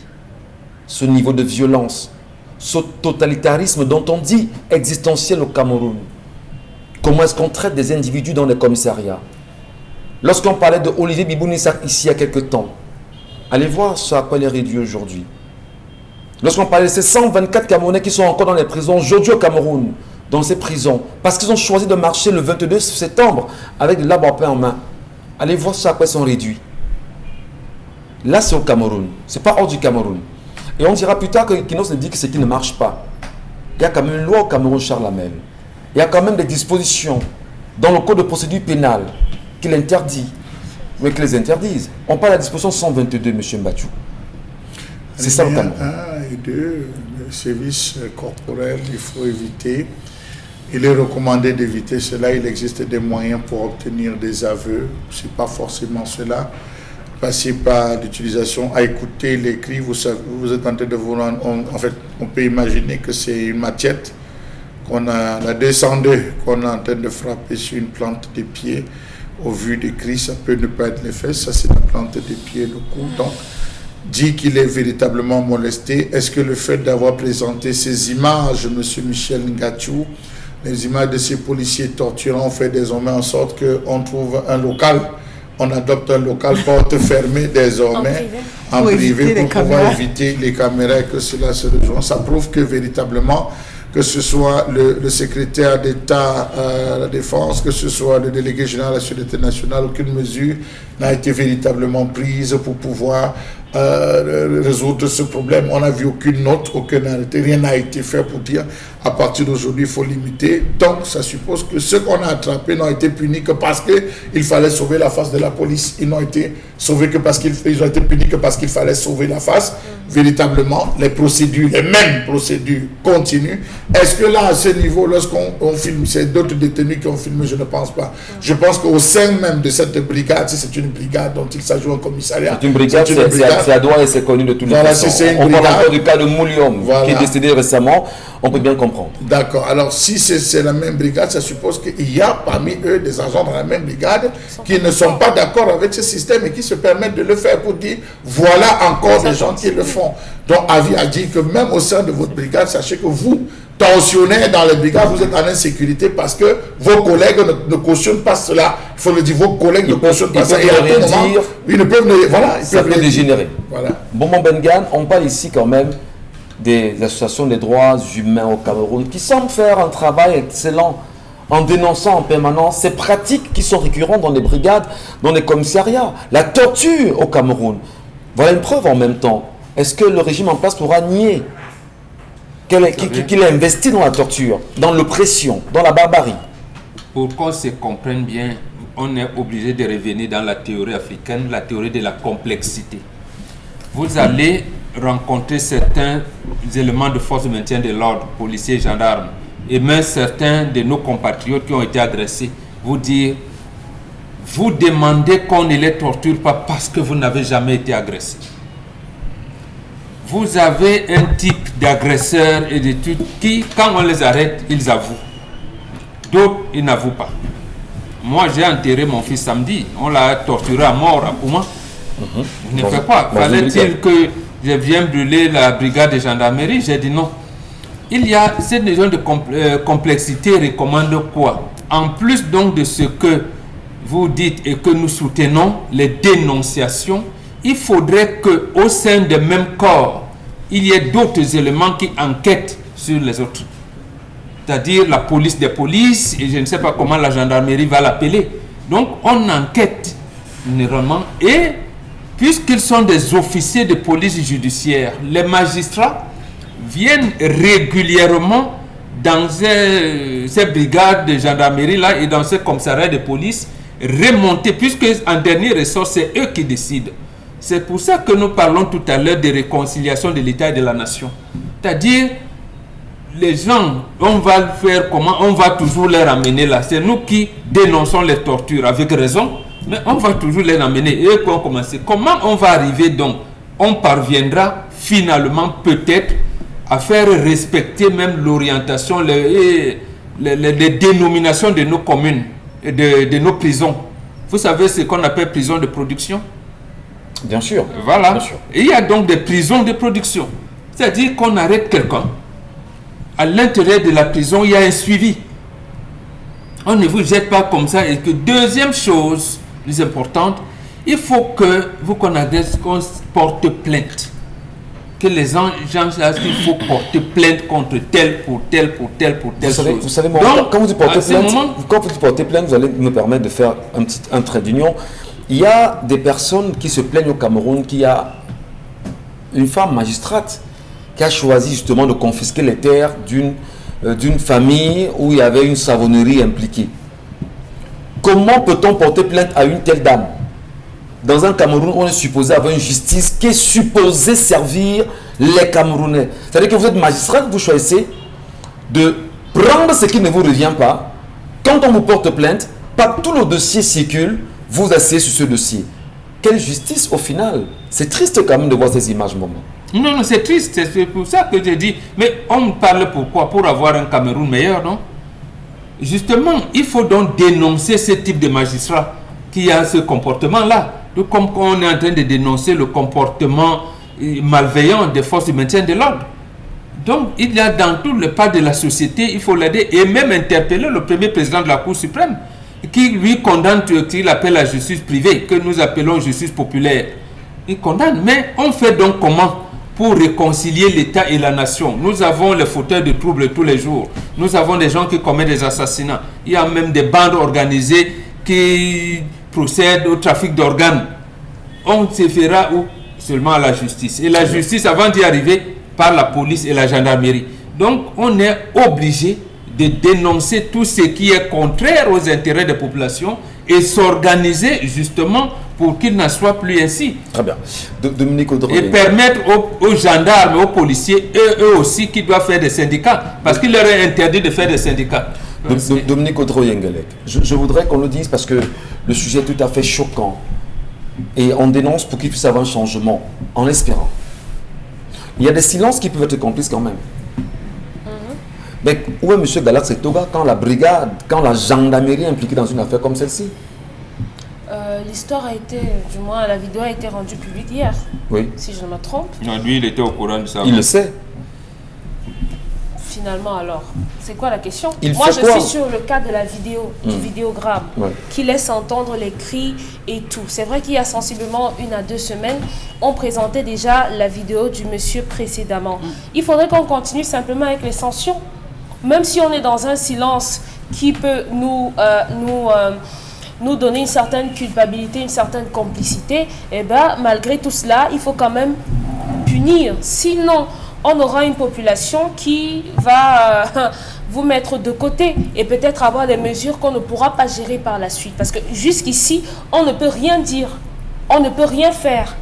Ce niveau de violence, ce totalitarisme dont on dit existentiel au Cameroun. Comment est-ce qu'on traite des individus dans les commissariats? Lorsqu'on parlait de Olivier Bibounissa ici il y a quelque temps, allez voir ce à quoi il est réduit aujourd'hui. Lorsqu'on parlait de ces 124 Camerounais qui sont encore dans les prisons aujourd'hui au Cameroun, dans ces prisons, parce qu'ils ont choisi de marcher le 22 septembre avec de l'arbre à pain en main, allez voir ce à quoi ils sont réduits. Là, c'est au Cameroun, ce n'est pas hors du Cameroun. Et on dira plus tard que Kinos dit que c'est qui ne marche pas. Il y a quand même une loi au Cameroun, Charles Lamel. il y a quand même des dispositions dans le code de procédure pénale qui l'interdit, mais qui les interdisent. On parle de la disposition 122, M. Mbachou. C'est ça le Cameroun. 1 et 2, le service corporel, il faut éviter. Il est recommandé d'éviter cela. Il existe des moyens pour obtenir des aveux. Ce n'est pas forcément cela. Passer par l'utilisation, à écouter les cris. Vous savez, vous êtes en train de vous rendre. En fait, on peut imaginer que c'est une machette qu'on a, la 202, qu'on est en train de frapper sur une plante des pieds. Au vu des cris, ça peut ne pas être les fesses. Ça, c'est la plante des pieds, le cou. Donc, dit qu'il est véritablement molesté. Est-ce que le fait d'avoir présenté ces images, M. Michel Ngachou, les images de ces policiers torturants, fait désormais en sorte qu'on trouve un local, on adopte un local porte fermée désormais en privé pour pouvoir éviter les caméras et que cela se rejoigne. Ça prouve que véritablement, que ce soit le secrétaire d'État à la Défense, que ce soit le délégué général à la Sûreté nationale, aucune mesure n'a été véritablement prise pour pouvoir résoudre ce problème. On n'a vu aucune note, aucun arrêté, rien n'a été fait pour dire à partir d'aujourd'hui il faut limiter. Donc ça suppose que ceux qu'on a attrapés n'ont été punis que parce qu'il fallait sauver la face de la police. Ils n'ont été sauvés que parce qu'ils ont été punis que parce qu'il fallait sauver la face. Véritablement, les procédures, les mêmes procédures continuent. Est-ce que là, à ce niveau, lorsqu'on filme, c'est d'autres détenus qui ont filmé? Je ne pense pas. Je pense qu'au sein même de cette brigade, si c'est une brigade dont il s'agit en commissariat, c'est une brigade, c'est à droit et c'est connu de tous les voilà, façons. C'est une on brigade. parle encore du cas de Moulium, qui est décédé récemment, on peut bien comprendre. D'accord. Alors, si c'est la même brigade, ça suppose qu'il y a parmi eux des agents dans la même brigade qui ne sont pas d'accord avec ce système et qui se permettent de le faire pour dire, voilà encore des gens qui le font. Donc, Avi a dit que même au sein de votre brigade, sachez que vous, tensionnaires dans les brigades, vous êtes en insécurité parce que vos collègues ne cautionnent pas cela. Il faut le dire, vos collègues ne cautionnent pas ça. Et à tout moment, ils ne peuvent le... Voilà, ça peut dégénérer. Voilà. Bon, mon Bengan, on parle ici quand même des associations des droits humains au Cameroun qui semblent faire un travail excellent en dénonçant en permanence ces pratiques qui sont récurrentes dans les brigades, dans les commissariats. La torture au Cameroun. Voilà une preuve en même temps. Est-ce que le régime en place pourra nier qu'il a investi dans la torture, dans l'oppression, dans la barbarie? Pour qu'on se comprenne bien, on est obligé de revenir dans la théorie africaine, la théorie de la complexité. Vous allez rencontrer certains éléments de force de maintien de l'ordre, policiers, gendarmes, et même certains de nos compatriotes qui ont été agressés, vous dire, vous demandez qu'on ne les torture pas parce que vous n'avez jamais été agressé. Vous avez un type d'agresseurs et de trucs qui, quand on les arrête, ils avouent. D'autres, ils n'avouent pas. Moi, j'ai enterré mon fils samedi. On l'a torturé à mort à Pouma. Je ne fais pas. Fallait-il que je vienne brûler la brigade de gendarmerie? J'ai dit non. Il y a cette notion de complexité recommande quoi? En plus donc de ce que vous dites et que nous soutenons, les dénonciations, il faudrait qu'au sein des mêmes corps, il y ait d'autres éléments qui enquêtent sur les autres. C'est-à-dire la police des polices, et je ne sais pas comment la gendarmerie va l'appeler. Donc on enquête généralement, et puisqu'ils sont des officiers de police judiciaire, les magistrats viennent régulièrement dans ces brigades de gendarmerie là et dans ces commissariats de police remonter, puisque en dernier ressort, c'est eux qui décident. C'est pour ça que nous parlons tout à l'heure de réconciliation de l'État et de la nation. C'est-à-dire, les gens, on va le faire comment? On va toujours les ramener là. C'est nous qui dénonçons les tortures avec raison, mais on va toujours les ramener. Et quand on commence, comment on va arriver donc? On parviendra finalement peut-être à faire respecter même l'orientation, les dénominations de nos communes, de nos prisons. Vous savez ce qu'on appelle prison de production? Bien sûr. Voilà. Bien sûr. Et il y a donc des prisons de production. C'est-à-dire qu'on arrête quelqu'un. À l'intérieur de la prison, il y a un suivi. On ne vous jette pas comme ça. Et que deuxième chose plus importante, il faut que vous qu'on porte plainte. Que les gens sachent qu'il faut porter plainte contre tel, pour tel, pour tel, pour tel. Vous savez, donc, quand vous dites porter plainte, vous allez me permettre de faire un trait d'union. Il y a des personnes qui se plaignent au Cameroun qu'il y a une femme magistrate qui a choisi justement de confisquer les terres d'une d'une famille où il y avait une savonnerie impliquée. Comment peut-on porter plainte à une telle dame? Dans un Cameroun où on est supposé avoir une justice qui est supposée servir les Camerounais. C'est-à-dire que vous êtes magistrat, vous choisissez de prendre ce qui ne vous revient pas. Quand on vous porte plainte, pas tout le dossier circule, vous asseyez sur ce dossier. Quelle justice au final? C'est triste quand même de voir ces images, moment. Non, c'est triste, c'est pour ça que j'ai dit. Mais on parle pourquoi? Pour avoir un Cameroun meilleur, non? Justement, il faut donc dénoncer ce type de magistrat qui a ce comportement-là. Comme on est en train de dénoncer le comportement malveillant des forces de maintien de l'ordre. Donc, il y a dans tout le pas de la société, il faut l'aider et même interpeller le premier président de la Cour suprême qui lui condamne ce qu'il appelle la justice privée, que nous appelons justice populaire. Il condamne, mais on fait donc comment pour réconcilier l'État et la nation? Nous avons les fauteurs de troubles tous les jours. Nous avons des gens qui commettent des assassinats. Il y a même des bandes organisées qui procèdent au trafic d'organes. On se fera où? Seulement à la justice. Et la justice, avant d'y arriver, par la police et la gendarmerie. Donc, on est obligé de dénoncer tout ce qui est contraire aux intérêts des populations et s'organiser justement pour qu'il n'en soit plus ainsi. Très bien. Dominique Audrey. Et permettre aux gendarmes, aux policiers, eux aussi, qui doivent faire des syndicats, parce qu'il leur est interdit de faire des syndicats. Dominique Audrey, je voudrais qu'on le dise parce que le sujet est tout à fait choquant. Et on dénonce pour qu'il puisse avoir un changement, en espérant. Il y a des silences qui peuvent être complices quand même. Mais où est M. Galax et Toga quand la brigade, quand la gendarmerie est impliquée dans une affaire comme celle-ci? L'histoire a été, du moins la vidéo a été rendue publique hier. Oui. Si je ne me trompe. Non, lui, il était au courant de ça. Il le sait. Finalement, alors, c'est quoi la question? Moi, je suis sur le cas de la vidéo, du vidéogramme, qui laisse entendre les cris et tout. C'est vrai qu'il y a sensiblement 1 à 2 semaines, on présentait déjà la vidéo du monsieur précédemment. Il faudrait qu'on continue simplement avec les sanctions. Même si on est dans un silence qui peut nous donner une certaine culpabilité, une certaine complicité, et ben, malgré tout cela, il faut quand même punir. Sinon, on aura une population qui va vous mettre de côté et peut-être avoir des mesures qu'on ne pourra pas gérer par la suite. Parce que jusqu'ici, on ne peut rien dire, on ne peut rien faire.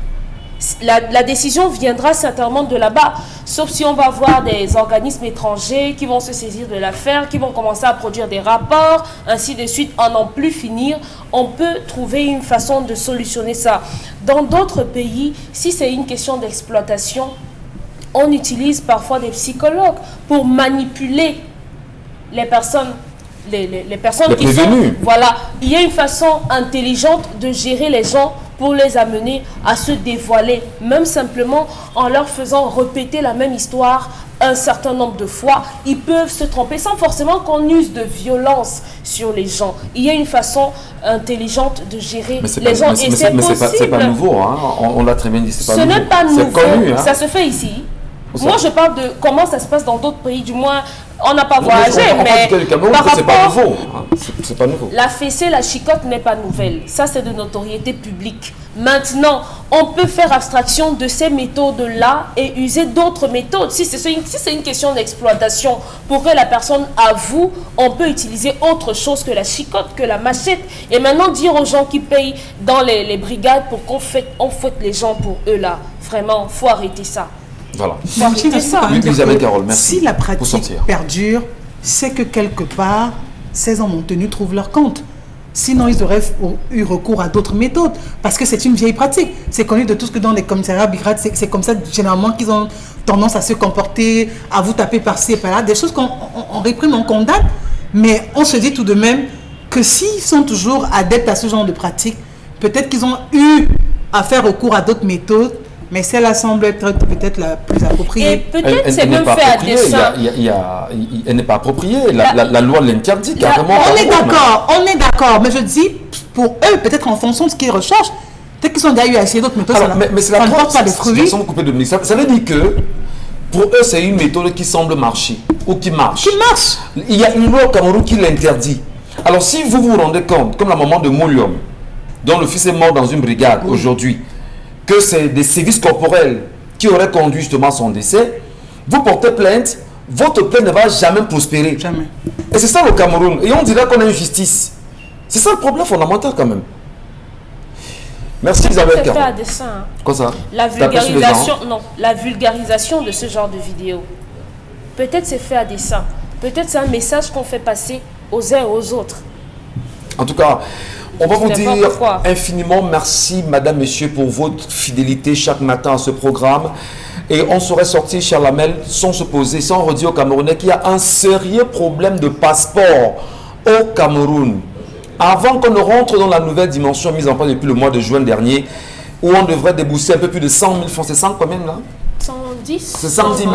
La décision viendra certainement de là-bas, sauf si on va voir des organismes étrangers qui vont se saisir de l'affaire, qui vont commencer à produire des rapports, ainsi de suite, en n'en plus finir. On peut trouver une façon de solutionner ça. Dans d'autres pays, si c'est une question d'exploitation, on utilise parfois des psychologues pour manipuler les personnes. Les personnes qui sont... Voilà, il y a une façon intelligente de gérer les gens pour les amener à se dévoiler, même simplement en leur faisant répéter la même histoire un certain nombre de fois. Ils peuvent se tromper sans forcément qu'on use de violence sur les gens. Il y a une façon intelligente de gérer les gens et c'est possible. C'est pas nouveau, hein? On l'a très bien dit, Ce n'est pas nouveau, connu, hein? Ça se fait ici. Moi, je parle de comment ça se passe dans d'autres pays, du moins, on n'a pas voyagé, mais par rapport, c'est pas nouveau. La fessée, la chicotte n'est pas nouvelle. Ça, c'est de notoriété publique. Maintenant, on peut faire abstraction de ces méthodes-là et user d'autres méthodes. Si c'est une question d'exploitation, pour que la personne avoue, on peut utiliser autre chose que la chicotte, que la machette. Et maintenant, dire aux gens qui payent dans les brigades pour qu'on fouette les gens pour eux là. Vraiment, il faut arrêter ça. Voilà. Si la pratique perdure, c'est que quelque part, ces hommes tenus trouvent leur compte. Sinon, ils auraient eu recours à d'autres méthodes. Parce que c'est une vieille pratique. C'est connu de tous que dans les commissariats brigades, c'est comme ça généralement qu'ils ont tendance à se comporter, à vous taper par-ci et par-là. Des choses qu'on réprime, on condamne. Mais on se dit tout de même que s'ils sont toujours adeptes à ce genre de pratique, peut-être qu'ils ont eu à faire recours à d'autres méthodes. Mais celle-là semble être peut-être la plus appropriée. Et peut-être c'est même fait à dessein. Elle n'est pas appropriée. La loi l'interdit carrément. On est d'accord. Mais je dis, pour eux, peut-être en fonction de ce qu'ils recherchent, peut-être qu'ils ont déjà eu à essayer d'autres méthodes. Alors, mais c'est la preuve, pas de fruits. Ça veut dire que pour eux, c'est une méthode qui semble marcher ou qui marche. Il y a une loi au Cameroun qui l'interdit. Alors, si vous vous rendez compte, comme la maman de Moulium, dont le fils est mort dans une brigade aujourd'hui, que c'est des sévices corporels qui auraient conduit justement à son décès, vous portez plainte, votre plainte ne va jamais prospérer. Jamais. Et c'est ça le Cameroun. Et on dirait qu'on a une justice. C'est ça le problème fondamental quand même. Merci Isabelle. C'est fait à dessein. Hein. Quoi ça? La vulgarisation, non, la vulgarisation de ce genre de vidéo. Peut-être c'est fait à dessein. Peut-être c'est un message qu'on fait passer aux uns et aux autres. En tout cas, on va vous dire pourquoi. infiniment merci, madame, monsieur, pour votre fidélité chaque matin à ce programme. Et on serait sorti, cher Lamel, sans se poser, sans redire aux Camerounais qu'il y a un sérieux problème de passeport au Cameroun. Avant qu'on ne rentre dans la nouvelle dimension mise en place depuis le mois de juin dernier, où on devrait débourser un peu plus de 100 000 francs, c'est 100 combien là? 110. C'est 110 000.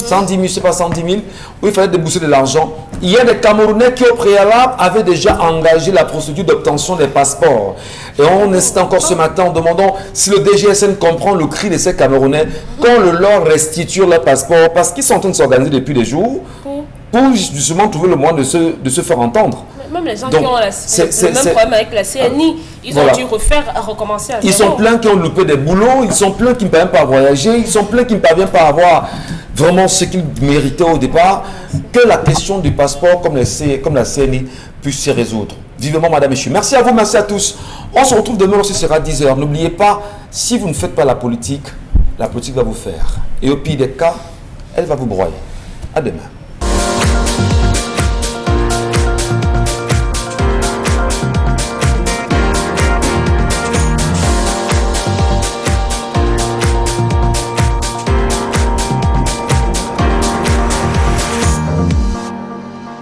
110 000, je ne sais pas, 110 000, où il fallait débourser de l'argent. Il y a des Camerounais qui, au préalable, avaient déjà engagé la procédure d'obtention des passeports. Et on est encore ce matin en demandant si le DGSN comprend le cri de ces Camerounais, qu'on leur restitue leur passeport, parce qu'ils sont en train de s'organiser depuis des jours pour justement trouver le moyen de se faire entendre. Même les gens qui ont le même problème avec la CNI, ils ont dû recommencer à zéro. Ils sont pleins qui ont loupé des boulots, ils sont pleins qui ne parviennent pas à voyager, ils sont pleins qui ne parviennent pas à avoir vraiment ce qu'ils méritaient au départ. Que la question du passeport, comme la CNI, puisse se résoudre. Vivement, madame, messieurs. Merci à vous, merci à tous. On se retrouve demain, ce sera 10h. N'oubliez pas, si vous ne faites pas la politique va vous faire. Et au pire des cas, elle va vous broyer. À demain.